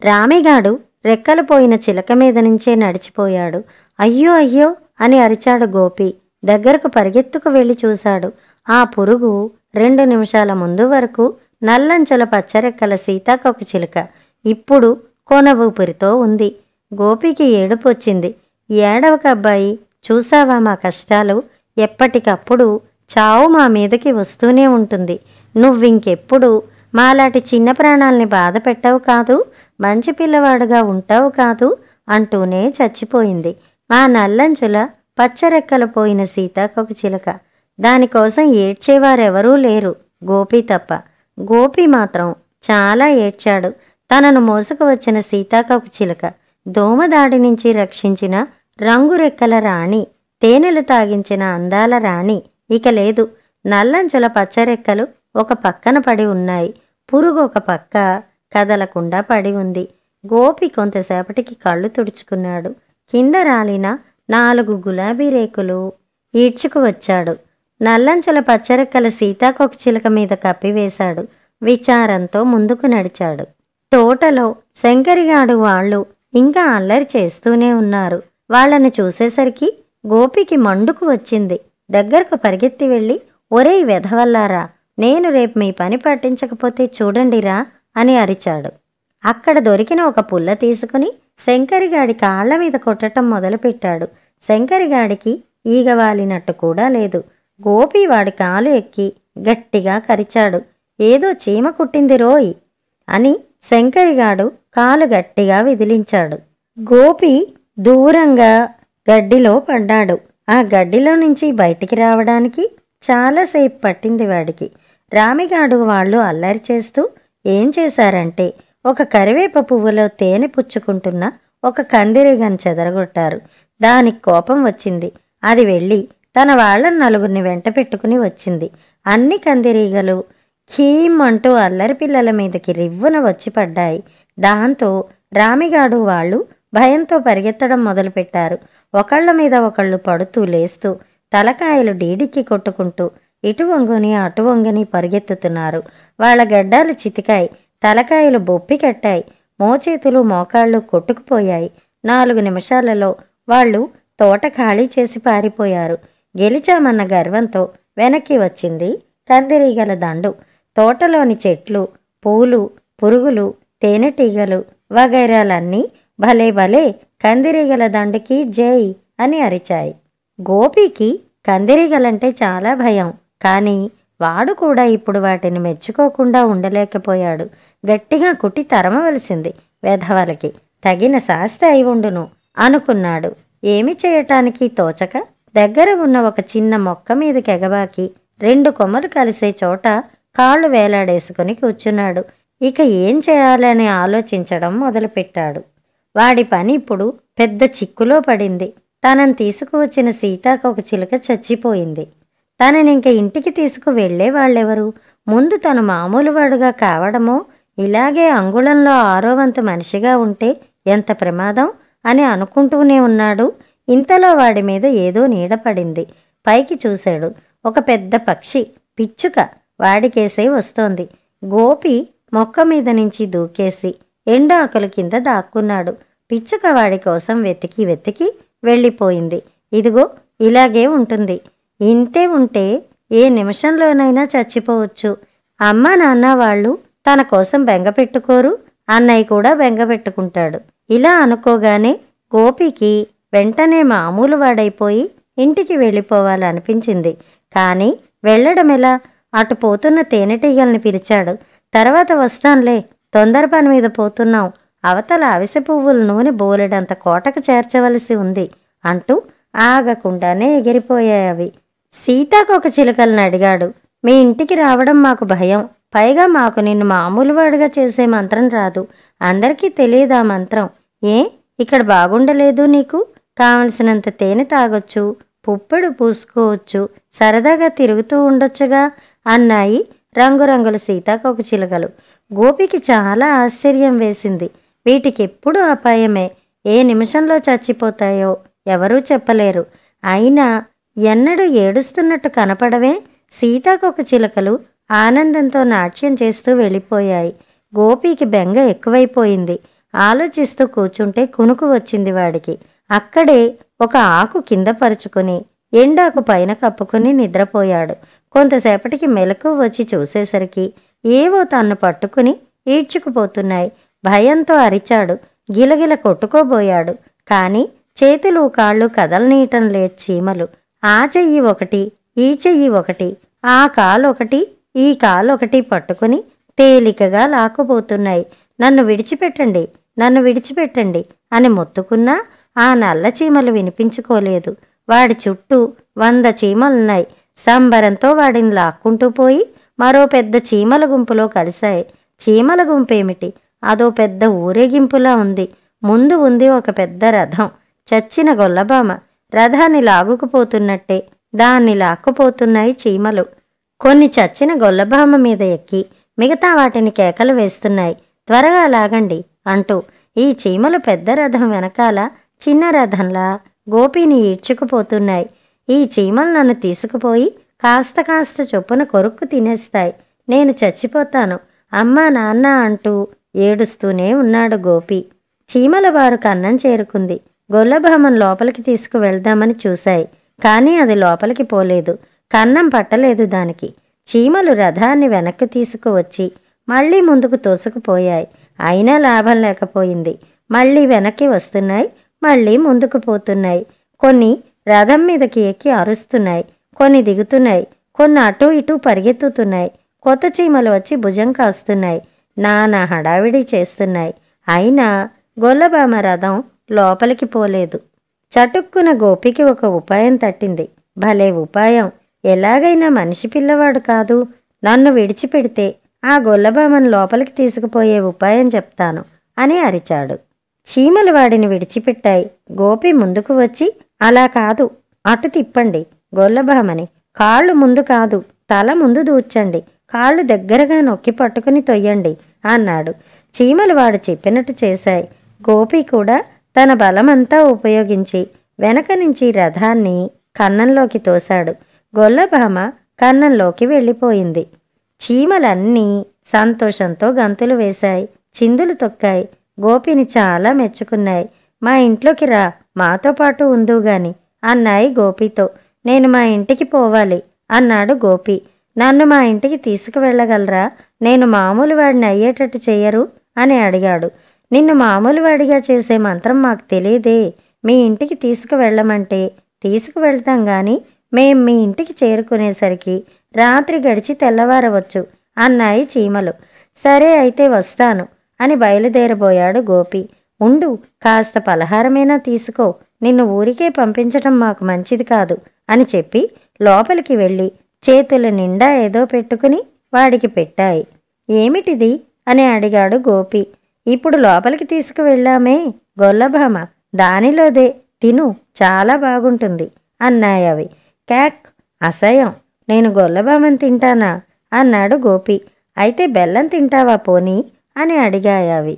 రామిగాడు రెక్కలు పోయిన చిలక మీద నుంచే నడిచిపోయాడు. అయ్యో అయ్యో అని అరిచాడు గోపి. దగ్గరకు పరిగెత్తుకు వెళ్ళి చూశాడు. ఆ పురుగు 2 నిమిషాల ముందు వరకు నల్లంచల పచ్చరెక్కల సీతాకోకచిలుక ఇప్పుడు కొన ఊపిరితో ఉంది. గోపికి ఏడుపొచ్చింది. ఏడవకబ్బాయి, చూసావా మా కష్టాలు, ఎప్పటికప్పుడు చావు మా మీదకి వస్తూనే ఉంటుంది. నువ్వింకెప్పుడు మాలాంటి చిన్న ప్రాణాల్ని బాధ పెట్టవు కాదు, మంచి పిల్లవాడుగా ఉంటావు కాదు అంటూనే చచ్చిపోయింది మా నల్లంచుల పచ్చరెక్కలు పోయిన సీతాకోకచిలుక. దానికోసం ఏడ్చేవారెవరూ లేరు గోపి తప్ప. గోపి మాత్రం చాలా ఏడ్చాడు. తనను మోసుకు వచ్చిన సీతాకోకచిలుక, దోమదాడి నుంచి రక్షించిన రంగురెక్కల రాణి, తేనెలు తాగించిన అందాల రాణి ఇక లేదు. నల్లంచుల పచ్చరెక్కలు ఒక పక్కన పడి ఉన్నాయి. పురుగు ఒక పక్క కదలకుండా పడి ఉంది. గోపి కొంతసేపటికి కళ్ళు తుడుచుకున్నాడు. కింద రాలిన 4 గులాబీ రేకులు ఈడ్చుకు వచ్చాడు. నల్లంచుల పచ్చరెక్కల సీతాకోకచిలుక మీద కప్పివేశాడు. విచారంతో ముందుకు నడిచాడు. తోటలో శంకరిగాడు వాళ్ళు ఇంకా అల్లరి చేస్తూనే ఉన్నారు. వాళ్లను చూసేసరికి గోపికి మండుకు వచ్చింది. దగ్గరకు పరిగెత్తి వెళ్ళి, ఒరేయ్ వెధవల్లారా, నేను రేపు మీ పని పట్టించకపోతే చూడండిరా అని అరిచాడు. అక్కడ దొరికిన ఒక పుల్ల తీసుకుని శంకరిగాడి కాళ్ల మీద కొట్టటం మొదలుపెట్టాడు. శంకరిగాడికి ఈగవాలినట్టు కూడా లేదు. గోపి వాడి కాలు ఎక్కి గట్టిగా కరిచాడు. ఏదో చీమ కుట్టింది రోయ్ అని శంకరిగాడు కాలు గట్టిగా విదిలించాడు. గోపి దూరంగా గడ్డిలో పడ్డాడు. ఆ గడ్డిలో నుంచి బయటికి రావడానికి చాలాసేపు పట్టింది వాడికి. రామిగాడు వాళ్ళు అల్లరి చేస్తూ ఏం చేశారంటే, ఒక కరివేప పువ్వులో తేనె పుచ్చుకుంటున్న ఒక కందిరీగను చెదరగొట్టారు. దానికి కోపం వచ్చింది. అది వెళ్ళి తన వాళ్ళ నలుగురిని వెంట పెట్టుకుని వచ్చింది. అన్ని కందిరీగలు ఖీమ్ అంటూ అల్లరి పిల్లల మీదకి రివ్వున వచ్చి పడ్డాయి. దాంతో రామిగాడు వాళ్ళు భయంతో పరిగెత్తడం మొదలుపెట్టారు. ఒకళ్ల మీద ఒకళ్ళు పడుతూ లేస్తూ తలకాయలు డీడికి కొట్టుకుంటూ ఇటు వంగుని అటు వంగుని పరిగెత్తుతున్నారు. వాళ్ళ గడ్డాలు చితికాయి, తలకాయలు బొప్పి కట్టాయి, మోచేతులు మోకాళ్ళు కొట్టుకుపోయాయి. 4 నిమిషాలలో వాళ్ళు తోట ఖాళీ చేసి పారిపోయారు. గెలిచామన్న గర్వంతో వెనక్కి వచ్చింది కందిరీగల దండు. తోటలోని చెట్లు, పూలు, పురుగులు, తేనెటీగలు వగైరాలన్నీ భలే భలే కందిరీగల దండుకి జై అని అరిచాయి. గోపికి కందిరీగలంటే చాలా భయం. కానీ వాడు కూడా ఇప్పుడు వాటిని మెచ్చుకోకుండా ఉండలేకపోయాడు. గట్టిగా కుట్టి తరమవలసింది. వెధవలకి తగిన శాస్తి అయి ఉండును అనుకున్నాడు. ఏమి చేయటానికి తోచక దగ్గర ఉన్న ఒక చిన్న మొక్క మీదకి ఎగబాకి 2 కొమ్మలు కలిసే చోట కాళ్ళు వేలాడేసుకుని కూర్చున్నాడు. ఇక ఏం చేయాలని ఆలోచించడం మొదలుపెట్టాడు. వాడి పని ఇప్పుడు పెద్ద చిక్కులో పడింది. తనని తీసుకువచ్చిన సీతాకోకచిలుక చచ్చిపోయింది. తననింక ఇంటికి తీసుకు వెళ్లే వాళ్ళెవరు? ముందు తను మామూలు వాడుగా కావడమో, ఇలాగే అంగుళంలో 6వ వంతు మనిషిగా ఉంటే ఎంత ప్రమాదం అని అనుకుంటూనే ఉన్నాడు. ఇంతలో వాడి మీద ఏదో నీడ పడింది. పైకి చూశాడు. ఒక పెద్ద పక్షి పిచ్చుక వాడికేసే వస్తోంది. గోపి మొక్క మీద నుంచి దూకేసి ఎండాకుల కింద దాక్కున్నాడు. పిచ్చుక వాడి కోసం వెతికి వెతికి వెళ్ళిపోయింది. ఇదిగో ఇలాగే ఉంటుంది. ఇంతే ఉంటే ఏ నిమిషంలోనైనా చచ్చిపోవచ్చు. అమ్మ నాన్న వాళ్ళు తన కోసం బెంగపెట్టుకోరు, అన్నయ్య కూడా బెంగపెట్టుకుంటాడు. ఇలా అనుకోగానే గోపికి వెంటనే మామూలు వాడైపోయి ఇంటికి వెళ్ళిపోవాలనిపించింది. కానీ వెళ్ళడమెలా? అటు పోతున్న తేనెటీగల్ని పిలిచాడు. తర్వాత వస్తాన్లే, తొందర పని మీద పోతున్నాం, అవతల అవిసె పువ్వుల నూనె బోలెడంత కోటకు చేర్చవలసి ఉంది అంటూ ఆగకుండానే ఎగిరిపోయాయి అవి. సీతాకోకచిలుకల్ని అడిగాడు. మీ ఇంటికి రావడం మాకు భయం. పైగా మాకు నిన్ను మామూలువాడిగా చేసే మంత్రం రాదు. అందరికీ తెలియదా మంత్రం? ఏ ఇక్కడ బాగుండలేదు నీకు? కావలసినంత తేనె తాగొచ్చు, పుప్పెడు పూసుకోవచ్చు, సరదాగా తిరుగుతూ ఉండొచ్చుగా అన్నాయి రంగురంగుల సీతాకోకచిలుకలు. గోపికి చాలా ఆశ్చర్యం వేసింది. వీటికెప్పుడు అపాయమే. ఏ నిమిషంలో చచ్చిపోతాయో ఎవరూ చెప్పలేరు. అయినా ఎన్నడూ ఏడుస్తున్నట్టు కనపడవే? సీతాకోకచిలుకలు ఆనందంతో నాట్యం చేస్తూ వెళ్ళిపోయాయి. గోపికి బెంగ ఎక్కువైపోయింది. ఆలోచిస్తూ కూర్చుంటే కునుకు వచ్చింది వాడికి. అక్కడే ఒక ఆకు కింద పరుచుకుని ఎండాకు పైన కప్పుకుని నిద్రపోయాడు. కొంతసేపటికి మెలకువ వచ్చి చూసేసరికి ఏవో తన్ను పట్టుకుని ఈడ్చుకుపోతున్నాయి. భయంతో అరిచాడు. గిలగిల కొట్టుకోబోయాడు. కాని చేతులు కాళ్ళు కదలనీయటం లేదు చీమలు. ఆ చెయ్యి ఒకటి, ఈ చెయ్యి ఒకటి, ఆ కాలొకటి, ఈ కాలొకటి పట్టుకుని తేలికగా లాక్కుపోతున్నాయి. నన్ను విడిచిపెట్టండి, నన్ను విడిచిపెట్టండి అని మొత్తుకున్నా ఆ నల్ల చీమలు వినిపించుకోలేదు. వాడి చుట్టూ 100 చీమలున్నాయి. సంబరంతో వాడిని లాక్కుంటూ పోయి మరో పెద్ద చీమల గుంపులో కలిశాయి. చీమల గుంపేమిటి, అదో పెద్ద ఊరేగింపులా ఉంది. ముందు ఉంది ఒక పెద్ద రథం. చచ్చిన గొల్లబామ రథాన్ని లాగుకుపోతున్నట్టే దాన్ని లాక్కుపోతున్నాయి చీమలు. కొన్ని చచ్చిన గొల్లభామ మీద ఎక్కి మిగతా వాటిని కేకలు వేస్తున్నాయి. త్వరగా లాగండి అంటూ. ఈ చీమలు పెద్ద రథం వెనకాల చిన్న రథంలా గోపిని ఈడ్చుకుపోతున్నాయి. ఈ చీమలు నన్ను తీసుకుపోయి కాస్త కాస్త చొప్పున కొరుక్కు తినేస్తాయి. నేను చచ్చిపోతాను అమ్మా నాన్న అంటూ ఏడుస్తూనే ఉన్నాడు గోపి. చీమల వారు కన్నం చేరుకుంది. గొల్లభామను లోపలికి తీసుకువెళ్దామని చూశాయి. కానీ అది లోపలికి పోలేదు. కన్నం పట్టలేదు దానికి. చీమలు రథాన్ని వెనక్కి తీసుకువచ్చి మళ్ళీ ముందుకు తోసుకుపోయాయి. అయినా లాభం లేకపోయింది. మళ్ళీ వెనక్కి వస్తున్నాయి, మళ్ళీ ముందుకు పోతున్నాయి. కొన్ని రథం మీదకి ఎక్కి అరుస్తున్నాయి, కొన్ని దిగుతున్నాయి, కొన్ని అటూ ఇటూ పరిగెత్తుతున్నాయి. కొత్త చీమలు వచ్చి భుజం కాస్తున్నాయి, నానా హడావిడి చేస్తున్నాయి. అయినా గొల్లభామ రథం లోపలికి పోలేదు. చటుక్కున గోపికి ఒక ఉపాయం తట్టింది. భలే ఉపాయం! ఎలాగైనా మనిషి పిల్లవాడు కాదు, నన్ను విడిచిపెడితే ఆ గొల్లభామను లోపలికి తీసుకుపోయే ఉపాయం చెప్తాను అని అరిచాడు. చీమలు వాడిని విడిచిపెట్టాయి. గోపి ముందుకు వచ్చి, అలా కాదు, అటు తిప్పండి గొల్లభామని. కాళ్ళు ముందు కాదు, తల ముందు దూర్చండి, కాళ్ళు దగ్గరగా నొక్కి పట్టుకుని తొయ్యండి అన్నాడు. చీమలు వాడు చెప్పినట్టు చేశాయి. గోపి కూడా తన బలమంతా ఉపయోగించి వెనక నుంచి రథాన్ని కన్నంలోకి తోశాడు. గొల్లభామ కన్నంలోకి వెళ్ళిపోయింది. చీమలన్నీ సంతోషంతో గంతులు వేశాయి, చిందులు తొక్కాయి. గోపిని చాలా మెచ్చుకున్నాయి. మా ఇంట్లోకి రా, మాతో పాటు ఉందువుగాని అన్నాయి గోపితో. నేను మా ఇంటికి పోవాలి అన్నాడు గోపి. నన్ను మా ఇంటికి తీసుకువెళ్ళగలరా? నేను మామూలు వాడిని అయ్యేటట్టు చెయ్యరు అని అడిగాడు. నిన్ను మామూలు వాడిగా చేసే మంత్రం మాకు తెలియదే. మీ ఇంటికి తీసుకువెళ్ళమంటే తీసుకువెళ్తాం గాని మేం మీ ఇంటికి చేరుకునేసరికి రాత్రి గడిచి తెల్లవారవచ్చు అన్నాయి చీమలు. సరే అయితే వస్తాను అని బయలుదేరబోయాడు గోపి. ఉండు, కాస్త పలహారమైనా తీసుకో, నిన్ను ఊరికే పంపించటం మాకు మంచిది కాదు అని చెప్పి లోపలికి వెళ్ళి చేతుల నిండా ఏదో పెట్టుకుని వాడికి పెట్టాయి. ఏమిటిది అని అడిగాడు గోపి. ఇప్పుడు లోపలికి తీసుకువెళ్ళామే గొల్లభామ, దానిలోదే, తిను, చాలా బాగుంటుంది అన్నాయవి. క్యాక్! అసహ్యం, నేను గొల్లభామని తింటానా అన్నాడు గోపి. అయితే బెల్లం తింటావా పోనీ అని అడిగాయవి.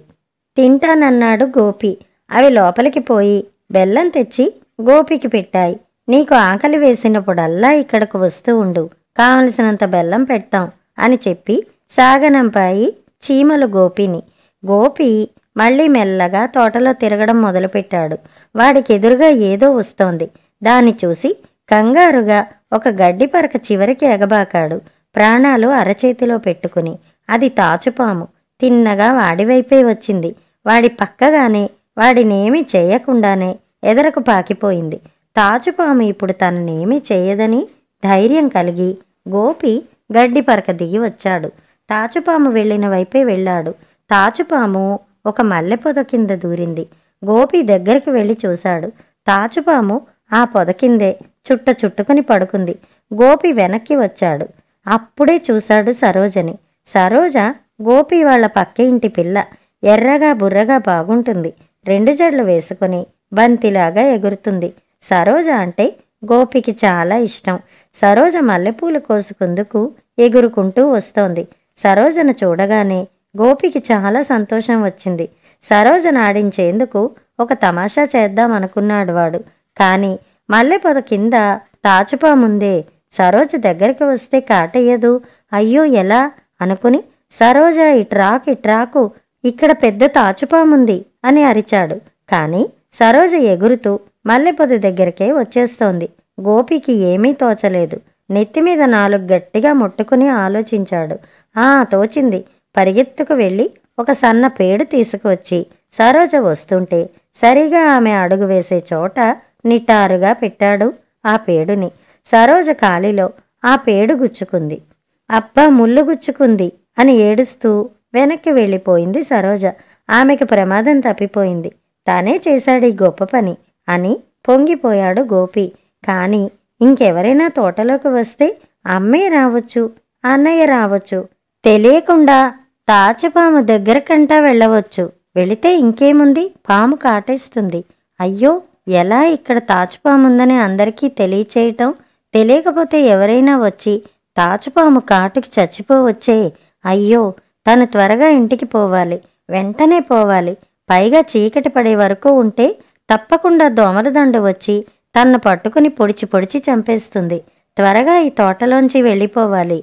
తింటానన్నాడు గోపి. అవి లోపలికి పోయి బెల్లం తెచ్చి గోపికి పెట్టాయి. నీకు ఆకలి వేసినప్పుడల్లా ఇక్కడకు వస్తూ ఉండు, కావలసినంత బెల్లం పెడతాం అని చెప్పి సాగనంపాయి చీమలు గోపిని. గోపి మళ్ళీ మెల్లగా తోటలో తిరగడం మొదలుపెట్టాడు. వాడికి ఎదురుగా ఏదో వస్తోంది. దాన్ని చూసి కంగారుగా ఒక గడ్డి పరక చివరికి ఎగబాకాడు, ప్రాణాలు అరచేతిలో పెట్టుకుని. అది తాచుపాము. తిన్నగా వాడివైపే వచ్చింది. వాడి పక్కగానే, వాడినేమీ చేయకుండానే ఎదరకు పాకిపోయింది. తాచుపాము ఇప్పుడు తననేమీ చేయదని ధైర్యం కలిగి గోపి గడ్డి పరక దిగి వచ్చాడు. తాచుపాము వెళ్ళిన వైపే వెళ్ళాడు. తాచుపాము ఒక మల్లెపొద కింద దూరింది. గోపి దగ్గరికి వెళ్ళి చూశాడు. తాచుపాము ఆ పొద కిందే చుట్టుకుని పడుకుంది. గోపి వెనక్కి వచ్చాడు. అప్పుడే చూశాడు సరోజని. సరోజ గోపి వాళ్ళ పక్క ఇంటి పిల్ల. ఎర్రగా బుర్రగా బాగుంటుంది. 2 జడలు వేసుకుని బంతిలాగా ఎగురుతుంది. సరోజ అంటే గోపికి చాలా ఇష్టం. సరోజ మల్లెపూలు కోసుకుందుకు ఎగురుకుంటూ వస్తోంది. సరోజను చూడగానే గోపికి చాలా సంతోషం వచ్చింది. సరోజను ఆడించేందుకు ఒక తమాషా చేద్దామనుకున్నాడు వాడు. కాని మల్లెపొద కింద తాచుపాముందే. సరోజ దగ్గరికి వస్తే కాటయ్యదు. అయ్యో ఎలా అనుకుని, సరోజ ఇట్రాకు, ఇక్కడ పెద్ద తాచుపాముంది అని అరిచాడు. కాని సరోజ ఎగురుతూ మల్లెపొద దగ్గరికే వచ్చేస్తోంది. గోపికి ఏమీ తోచలేదు. నెత్తిమీద 4 గట్టిగా ముట్టుకుని ఆలోచించాడు. తోచింది. పరిగెత్తుకు వెళ్ళి ఒక సన్న పేడు తీసుకువచ్చి సరోజ వస్తుంటే సరిగా ఆమె అడుగు వేసే చోట నిటారుగా పెట్టాడు ఆ పేడుని. సరోజ కాలిలో ఆ పేడు గుచ్చుకుంది. అబ్బా, ముళ్ళు గుచ్చుకుంది అని ఏడుస్తూ వెనక్కి వెళ్ళిపోయింది సరోజ. ఆమెకు ప్రమాదం తప్పిపోయింది. తానే చేశాడు ఈ గొప్ప పని అని పొంగిపోయాడు గోపి. కాని ఇంకెవరైనా తోటలోకి వస్తే అమ్మే రావచ్చు, అన్నయ్య రావచ్చు, తెలియకుండా తాచుపాము దగ్గరకంటా వెళ్ళవచ్చు. వెళితే ఇంకేముంది, పాము కాటేస్తుంది. అయ్యో, ఎలా ఇక్కడ తాచుపాముందని అందరికీ తెలియచేయటం? తెలియకపోతే ఎవరైనా వచ్చి తాచుపాము కాటుకి చచ్చిపోవచ్చే. అయ్యో, తను త్వరగా ఇంటికి పోవాలి, వెంటనే పోవాలి. పైగా చీకటి పడే వరకు ఉంటే తప్పకుండా దోమలదండు వచ్చి తన్ను పట్టుకుని పొడిచి పొడిచి చంపేస్తుంది. త్వరగా ఈ తోటలోంచి వెళ్ళిపోవాలి.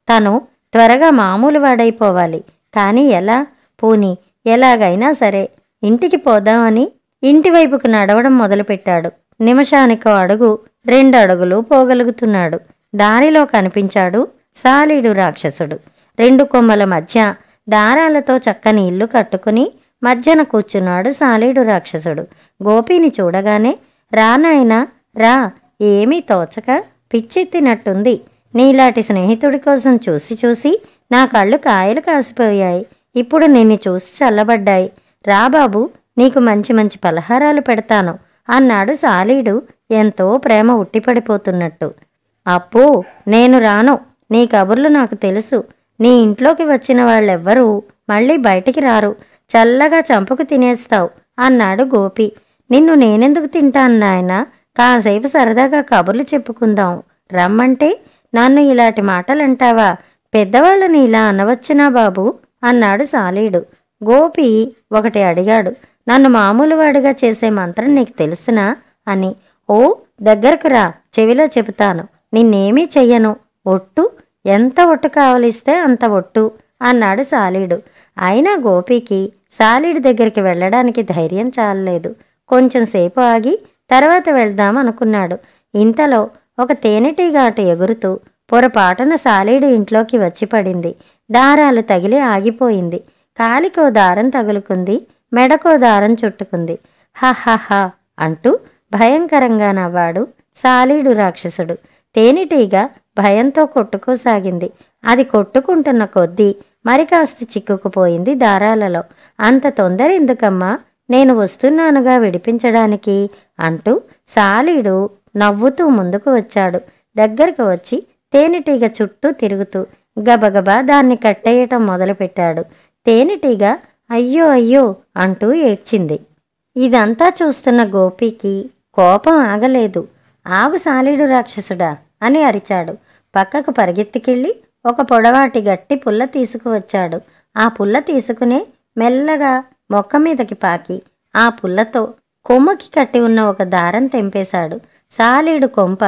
తను త్వరగా మామూలు వాడైపోవాలి. కానీ ఎలా? పోనీ ఎలాగైనా సరే ఇంటికి పోదామని ఇంటివైపుకు నడవడం మొదలుపెట్టాడు. నిమిషానికో అడుగు, 2 అడుగులు పోగలుగుతున్నాడు. దారిలో కనిపించాడు సాలీడు రాక్షసుడు. 2 కొమ్మల మధ్య దారాలతో చక్కని ఇల్లు కట్టుకుని మధ్యన కూర్చున్నాడు సాలీడు రాక్షసుడు. గోపీని చూడగానే, రా నాయనా రా, ఏమీ తోచక పిచ్చెత్తినట్టుంది. నీలాంటి స్నేహితుడి కోసం చూసి చూసి నా కళ్ళు కాయలు కాసిపోయాయి. ఇప్పుడు నిన్ను చూసి చల్లబడ్డాయి. రా బాబు, నీకు మంచి మంచి పలహారాలు పెడతాను అన్నాడు సాలీడు ఎంతో ప్రేమ ఉట్టిపడిపోతున్నట్టు. అప్పో, నేను రాను. నీ కబుర్లు నాకు తెలుసు. నీ ఇంట్లోకి వచ్చిన వాళ్ళెవ్వరూ మళ్ళీ బయటికి రారు. చల్లగా చంపుకు తినేస్తావు అన్నాడు గోపి. నిన్ను నేనెందుకు తింటాను నాయనా? కాసేపు సరదాగా కబుర్లు చెప్పుకుందాం రమ్మంటే నన్ను ఇలాంటి మాటలంటావా? పెద్దవాళ్ళని ఇలా అనవచ్చునా బాబు అన్నాడు సాలీడు. గోపి ఒకటి అడిగాడు. నన్ను మామూలు వాడిగా చేసే మంత్రం నీకు తెలుసునా అని. ఓ, దగ్గరకు రా, చెవిలో చెబుతాను. నిన్నేమీ చెయ్యను. ఒట్టు, ఎంత ఒట్టు కావలిస్తే అంత ఒట్టు అన్నాడు సాలీడు. అయినా గోపికి సాలీడు దగ్గరికి వెళ్ళడానికి ధైర్యం చాలలేదు. కొంచెం సేపు ఆగి తర్వాత వెళ్దాం అనుకున్నాడు. ఇంతలో ఒక తేనెటీగ అటు ఎగురుతూ పొరపాటున సాలీడు ఇంట్లోకి వచ్చి పడింది. దారాలు తగిలి ఆగిపోయింది. కాలికో దారం తగులుకుంది, మెడకో దారం చుట్టుకుంది. హహహా అంటూ భయంకరంగా నవ్వాడు సాలీడు రాక్షసుడు. తేనెటీగ భయంతో కొట్టుకోసాగింది. అది కొట్టుకుంటున్న కొద్దీ మరి కాస్త చిక్కుకుపోయింది దారాలలో. అంత తొందర ఎందుకమ్మా, నేను వస్తున్నానుగా విడిపించడానికి అంటూ సాలీడు నవ్వుతూ ముందుకు వచ్చాడు. దగ్గరకు వచ్చి తేనెటీగ చుట్టూ తిరుగుతూ గబగబా దాన్ని కట్టేయటం మొదలుపెట్టాడు. తేనెటీగ అయ్యో అయ్యో అంటూ ఏడ్చింది. ఇదంతా చూస్తున్న గోపికి కోపం ఆగలేదు. ఆగు సాలీడు రాక్షసుడా అని అరిచాడు. పక్కకు పరిగెత్తికెళ్ళి ఒక పొడవాటి గట్టి పుల్ల తీసుకువచ్చాడు. ఆ పుల్ల తీసుకునే మెల్లగా మొక్క మీదకి పాకి ఆ పుల్లతో కొమ్మకి కట్టి ఉన్న ఒక దారం తెంపేశాడు. సాలీడు కొంప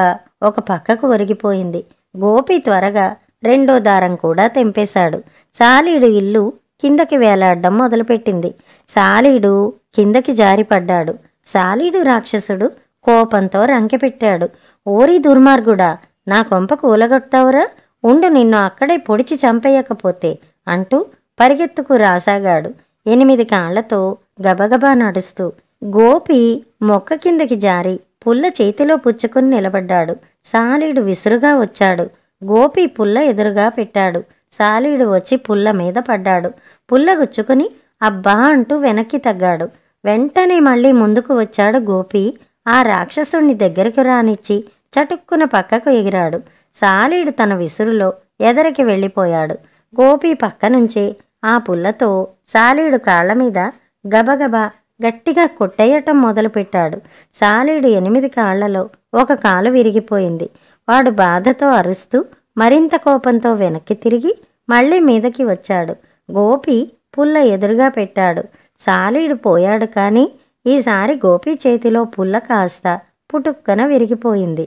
ఒక పక్కకు ఒరిగిపోయింది. గోపి త్వరగా 2వ దారం కూడా తెంపేశాడు. సాలీడు ఇల్లు కిందకి వేలాడడం మొదలుపెట్టింది. సాలీడు కిందకి జారిపడ్డాడు. సాలీడు రాక్షసుడు కోపంతో రంకెపెట్టాడు. ఓరి దుర్మార్గుడా, నా కొంప కూలగొట్టావురా, ఉండు నిన్ను అక్కడే పొడిచి చంపేయకపోతే అంటూ పరిగెత్తుకు రాసాగాడు. 8 కాళ్లతో గబగబా నడుస్తూ. గోపి మొక్క కిందకి జారి పుల్ల చేతిలో పుచ్చుకుని నిలబడ్డాడు. సాలీడు విసురుగా వచ్చాడు. గోపి పుల్ల ఎదురుగా పెట్టాడు. సాలీడు వచ్చి పుల్ల మీద పడ్డాడు. పుల్ల గుచ్చుకుని అబ్బా అంటూ వెనక్కి తగ్గాడు. వెంటనే మళ్ళీ ముందుకు వచ్చాడు గోపి. ఆ రాక్షసుణ్ణి దగ్గరికి రానిచ్చి చటుక్కున పక్కకు ఎగిరాడు. సాలీడు తన విసురులో ఎదరికి వెళ్ళిపోయాడు. గోపి పక్కనుంచే ఆ పుల్లతో సాలీడు కాళ్ల మీద గబగబా గట్టిగా కొట్టేయటం మొదలుపెట్టాడు. సాలీడు 8 కాళ్లలో ఒక కాలు విరిగిపోయింది. వాడు బాధతో అరుస్తూ మరింత కోపంతో వెనక్కి తిరిగి మళ్ళీ మీదకి వచ్చాడు. గోపి పుల్ల ఎదురుగా పెట్టాడు. సాలీడు పోయాడు. కానీ ఈసారి గోపి చేతిలో పుల్ల కాస్త పుటుక్కన విరిగిపోయింది.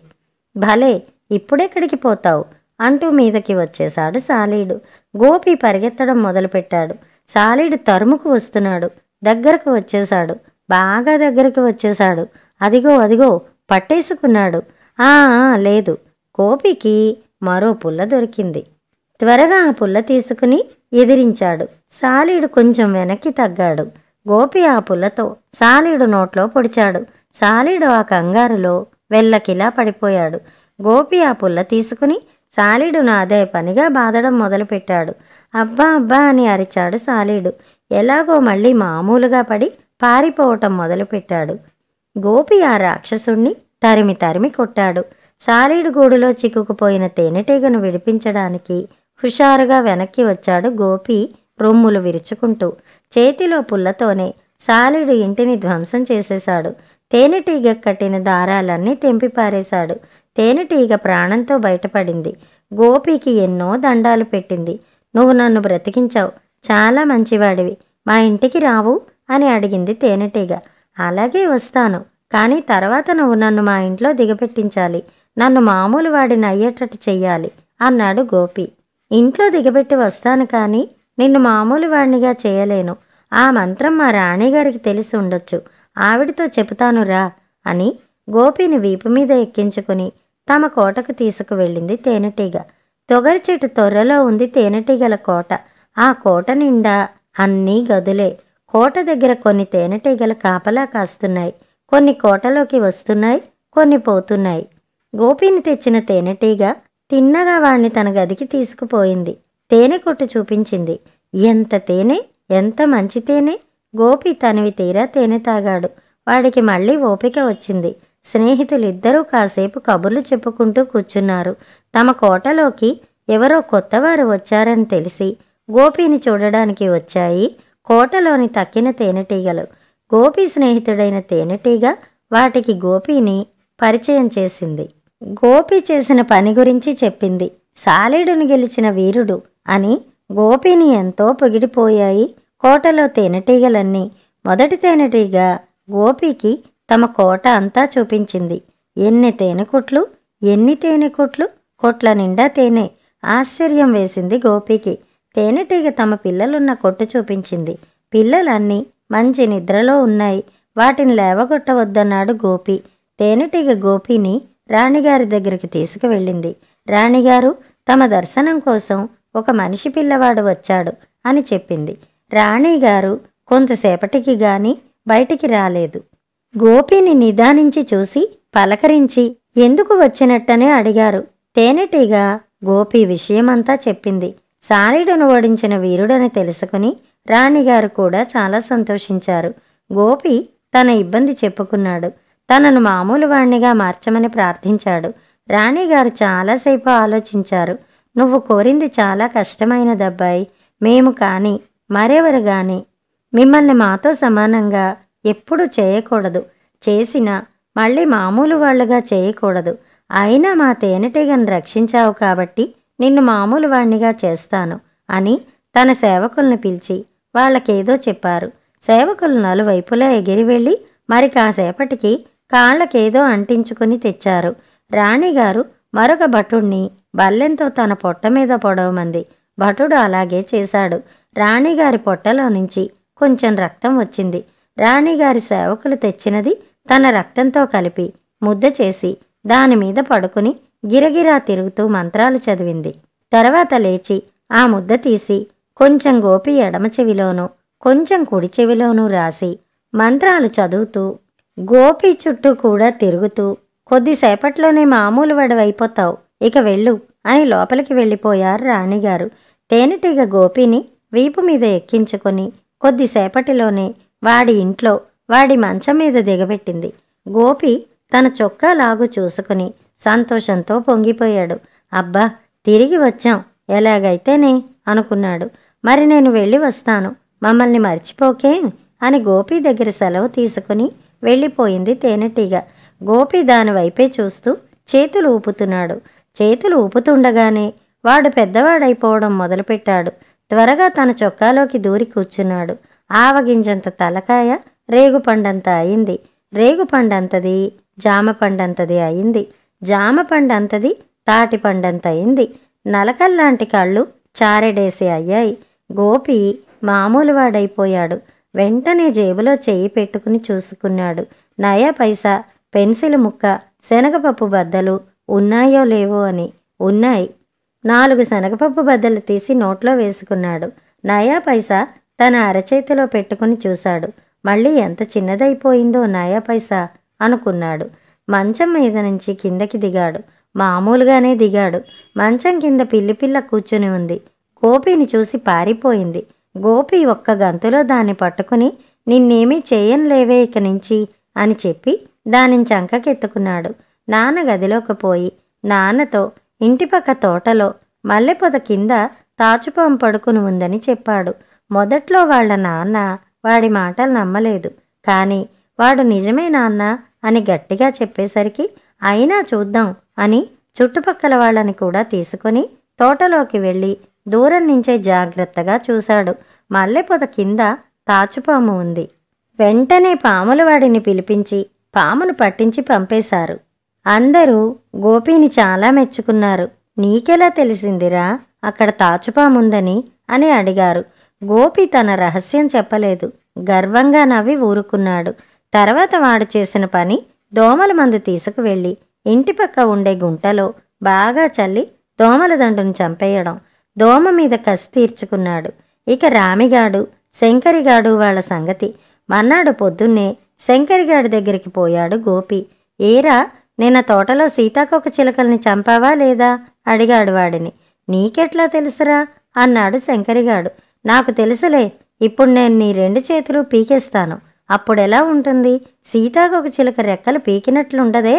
భలే, ఇప్పుడెక్కడికి పోతావు అంటూ మీదకి వచ్చేశాడు సాలీడు. గోపి పరిగెత్తడం మొదలుపెట్టాడు. సాలీడు తరుముకు వస్తున్నాడు. దగ్గరకు వచ్చేశాడు. బాగా దగ్గరకు వచ్చేశాడు. అదిగో అదిగో పట్టేసుకున్నాడు. లేదు, గోపికి మరో పుల్ల దొరికింది. త్వరగా ఆ పుల్ల తీసుకుని ఎదిరించాడు. సాలీడు కొంచెం వెనక్కి తగ్గాడు. గోపి ఆ పుల్లతో సాలీడు నోట్లో పొడిచాడు. సాలీడు ఆ కంగారులో వెల్లకిలా పడిపోయాడు. గోపి ఆ పుల్ల తీసుకుని సాలీడును అదే పనిగా బాదడం మొదలుపెట్టాడు. అబ్బా అబ్బా అని అరిచాడు సాలీడు. ఎలాగో మళ్ళీ మామూలుగా పడి పారిపోవటం మొదలుపెట్టాడు. గోపి ఆ రాక్షసుణ్ణి తరిమి తరిమి కొట్టాడు. సాలీడు గూడులో చిక్కుకుపోయిన తేనెటీగను విడిపించడానికి హుషారుగా వెనక్కి వచ్చాడు గోపి రొమ్ములు విరుచుకుంటూ. చేతిలో పుల్లతోనే సాలీడు ఇంటిని ధ్వంసం చేసేశాడు. తేనెటీగ కట్టిన దారాలన్నీ తెంపి పారేశాడు. తేనెటీగ ప్రాణంతో బయటపడింది. గోపికి ఎన్నో దండాలు పెట్టింది. నువ్వు నన్ను బ్రతికించావు, చాలా మంచివాడివి, మా ఇంటికి రావు అని అడిగింది తేనెటీగ. అలాగే వస్తాను, కానీ తర్వాత నువ్వు నన్ను మా ఇంట్లో దిగబెట్టించాలి, నన్ను మామూలు వాడిని అయ్యేటట్టు చెయ్యాలి అన్నాడు గోపి. ఇంట్లో దిగబెట్టి వస్తాను, కానీ నిన్ను మామూలు వాడినిగా చేయలేను. ఆ మంత్రం మా రాణిగారికి తెలిసి ఉండొచ్చు, ఆవిడితో చెబుతాను రా అని గోపిని వీపు మీద ఎక్కించుకుని తమ కోటకు తీసుకువెళ్ళింది తేనెటీగ. తొగరి చెట్టు తొర్రలో ఉంది తేనెటీగల కోట. ఆ కోట నిండా అన్నీ గదులే. కోట దగ్గర కొన్ని తేనెటీగలు కాపలా కాస్తున్నాయి. కొన్ని కోటలోకి వస్తున్నాయి, కొన్ని పోతున్నాయి. గోపిని తెచ్చిన తేనెటీగ తిన్నగా వాణ్ణి తన గదికి తీసుకుపోయింది. తేనె కొట్టు చూపించింది. ఎంత తేనె, ఎంత మంచి తేనె! గోపి తనివి తీరా తేనె తాగాడు. వాడికి మళ్ళీ ఓపిక వచ్చింది. స్నేహితులిద్దరూ కాసేపు కబుర్లు చెప్పుకుంటూ కూర్చున్నారు. తమ కోటలోకి ఎవరో కొత్తవారు వచ్చారని తెలిసి గోపిని చూడడానికి వచ్చాయి కోటలోని తక్కిన తేనెటీగలు. గోపి స్నేహితుడైన తేనెటీగ వాటికి గోపిని పరిచయం చేసింది. గోపి చేసిన పని గురించి చెప్పింది. సాలీడును గెలిచిన వీరుడు అని గోపిని ఎంతో పొగిడిపోయాయి కోటలో తేనెటీగలన్నీ. మొదటి తేనెటీగ గోపికి తమ కోట అంతా చూపించింది. ఎన్ని తేనెకుట్లు, ఎన్ని తేనెకుట్లు! కొట్ల నిండా తేనె. ఆశ్చర్యం వేసింది గోపికి. తేనెటీగ తమ పిల్లలున్న కొట్టు చూపించింది. పిల్లలన్నీ మంచి నిద్రలో ఉన్నాయి, వాటిని లేవగొట్టవద్దన్నాడు గోపి. తేనెటీగ గోపిని రాణిగారి దగ్గరికి తీసుకువెళ్ళింది. రాణిగారు, తమ దర్శనం కోసం ఒక మనిషి పిల్లవాడు వచ్చాడు అని చెప్పింది. రాణిగారు కొంతసేపటికి గాని బయటికి రాలేదు. గోపిని నిదానించి చూసి పలకరించి ఎందుకు వచ్చినట్టనే అడిగారు. తేనెటీగ గోపి విషయమంతా చెప్పింది. సాలీడును ఓడించిన వీరుడని తెలుసుకుని రాణిగారు కూడా చాలా సంతోషించారు. గోపి తన ఇబ్బంది చెప్పుకున్నాడు. తనను మామూలు వాణ్ణిగా మార్చమని ప్రార్థించాడు. రాణిగారు చాలాసేపు ఆలోచించారు. నువ్వు కోరింది చాలా కష్టమైనదబ్బాయి. మేము కానీ మరెవరు గాని మిమ్మల్ని మాతో సమానంగా ఎప్పుడూ చేయకూడదు. చేసినా మళ్ళీ మామూలు వాళ్ళుగా చేయకూడదు. అయినా మా తేనెటీగను రక్షించావు కాబట్టి నిన్ను మామూలు వాణ్ణిగా చేస్తాను అని తన సేవకుల్ని పిలిచి వాళ్ళకేదో చెప్పారు. సేవకులు నలువైపులా ఎగిరి వెళ్ళి మరి కాసేపటికి కాళ్ళకేదో అంటించుకుని తెచ్చారు. రాణిగారు మరొక భటుణ్ణి బల్లెంతో తన పొట్ట మీద పొడవమంది. భటుడు అలాగే చేశాడు. రాణిగారి పొట్టలో నుంచి కొంచెం రక్తం వచ్చింది. రాణిగారి సేవకులు తెచ్చినది తన రక్తంతో కలిపి ముద్ద చేసి దానిమీద పడుకుని గిరగిరా తిరుగుతూ మంత్రాలు చదివింది. తర్వాత లేచి ఆ ముద్ద తీసి కొంచెం గోపి ఎడమ చెవిలోనూ కొంచెం కుడి చెవిలోనూ రాసి మంత్రాలు చదువుతూ గోపి చుట్టూ కూడా తిరుగుతూ కొద్దిసేపట్లోనే మామూలు వడివైపోతావు, ఇక వెళ్ళు అని లోపలికి వెళ్ళిపోయారు రాణిగారు. తేనెటీగ గోపిని వీపు మీద ఎక్కించుకొని కొద్దిసేపటిలోనే వాడి ఇంట్లో వాడి మంచం మీద దిగబెట్టింది. గోపి తన చొక్కా లాగు చూసుకుని సంతోషంతో పొంగిపోయాడు. అబ్బా, తిరిగి వచ్చాం, ఎలాగైతేనే అనుకున్నాడు. మరి నేను వెళ్ళి వస్తాను, మమ్మల్ని మర్చిపోకే అని గోపి దగ్గర సెలవు తీసుకుని వెళ్ళిపోయింది తేనెటీగ. గోపి దాని వైపే చూస్తూ చేతులు ఊపుతున్నాడు. చేతులు ఊపుతుండగానే వాడు పెద్దవాడైపోవడం మొదలుపెట్టాడు. త్వరగా తన చొక్కాలోకి దూరి కూర్చున్నాడు. ఆవగింజంత తలకాయ రేగుపండంత అయింది. రేగుపండంతది జామపండంతది అయింది. జామపండంతది తాటిపండంత అయింది. నలకల్లాంటి కళ్ళు చారెడేసి అయ్యాయి. గోపి మామూలువాడైపోయాడు. వెంటనే జేబులో చెయ్యి పెట్టుకుని చూసుకున్నాడు. నయా పైసా, పెన్సిల్ ముక్క, శనగపప్పు బద్దలు ఉన్నాయో లేవో అని. ఉన్నాయి. 4 శనగపప్పు బద్దలు తీసి నోట్లో వేసుకున్నాడు. నయా పైసా తన అరచేతిలో పెట్టుకుని చూశాడు. మళ్ళీ ఎంత చిన్నదైపోయిందో నయా పైసా అనుకున్నాడు. మంచం మీద నుంచి కిందకి దిగాడు. మామూలుగానే దిగాడు. మంచం కింద పిల్లిపిల్ల కూర్చుని ఉంది. గోపిని చూసి పారిపోయింది. గోపి ఒక్క గంతులో దాన్ని పట్టుకుని నిన్నేమీ చేయనులేవే ఇక నుంచి అని చెప్పి దానిని చంకకెత్తుకున్నాడు. నాన్న గదిలోకి పోయి నాన్నతో ఇంటిపక్క తోటలో మల్లెపొద కింద తాచుపాము పడుకుని ఉందని చెప్పాడు. మొదట్లో వాళ్ళ నాన్న వాడి మాటలు నమ్మలేదు. కానీ వాడు నిజమే నాన్న అని గట్టిగా చెప్పేసరికి అయినా చూద్దాం అని చుట్టుపక్కల వాళ్ళని కూడా తీసుకొని తోటలోకి వెళ్ళి దూరం నుంచే జాగ్రత్తగా చూశాడు. మల్లెపొద కింద తాచుపాము ఉంది. వెంటనే పాములవాడిని పిలిపించి పామును పట్టించి పంపేశారు. అందరూ గోపీని చాలా మెచ్చుకున్నారు. నీకెలా తెలిసిందిరా అక్కడ తాచుపాముందని అని అడిగారు. గోపి తన రహస్యం చెప్పలేదు. గర్వంగా నవ్వి ఊరుకున్నాడు. తర్వాత వాడు చేసిన పని దోమల మందు తీసుకువెళ్ళి ఇంటిపక్క ఉండే గుంటలో బాగా చల్లి దోమల దండును చంపేయడం. దోమ మీద కసి తీర్చుకున్నాడు. ఇక రామిగాడు శంకరిగాడు వాళ్ళ సంగతి. మర్నాడు పొద్దున్నే శంకరిగాడి దగ్గరికి పోయాడు గోపి. ఏరా, నిన్న తోటలో సీతాకోక చిలకల్ని చంపావా లేదా అడిగాడు వాడిని. నీకెట్లా తెలుసురా అన్నాడు శంకరిగాడు. నాకు తెలుసులే, ఇప్పుడు నేను నీ 2 చేతులు పీకేస్తాను, అప్పుడెలా ఉంటుంది? సీతాకోక చిలక రెక్కలు పీకినట్లుండదే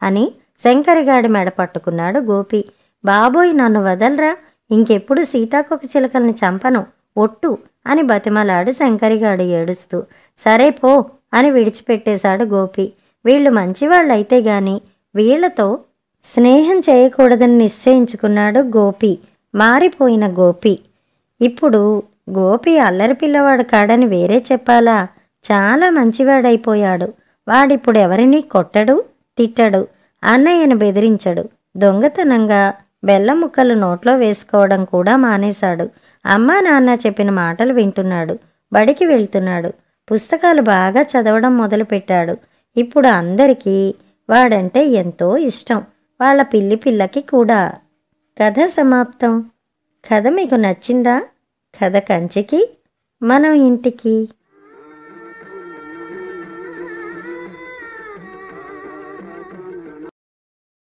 అని శంకరిగాడి మెడ పట్టుకున్నాడు గోపి. బాబోయ్, నన్ను వదలరా, ఇంకెప్పుడు సీతాకోక చిలకల్ని చంపను, ఒట్టు అని బతిమలాడు శంకరిగాడు ఏడుస్తూ. సరే పో అని విడిచిపెట్టేశాడు గోపి. వీళ్ళు మంచివాళ్ళైతే గాని వీళ్లతో స్నేహం చేయకూడదని నిశ్చయించుకున్నాడు గోపి. మారిపోయిన గోపి. ఇప్పుడు గోపి అల్లరి పిల్లవాడు కాడని వేరే చెప్పాలా? చాలా మంచివాడైపోయాడు. వాడిప్పుడు ఎవరినీ కొట్టడు, తిట్టడు, అన్నయ్యను బెదిరించడు. దొంగతనంగా బెల్లం ముక్కలు నోట్లో వేసుకోవడం కూడా మానేశాడు. అమ్మా నాన్న చెప్పిన మాటలు వింటున్నాడు. బడికి వెళ్తున్నాడు. పుస్తకాలు బాగా చదవడం మొదలుపెట్టాడు. ఇప్పుడు అందరికీ వాడంటే ఎంతో ఇష్టం, వాళ్ళ పిల్లకి కూడా. కథ సమాప్తం. కథ మీకు నచ్చిందా? కథ కంచికి, మనం ఇంటికి.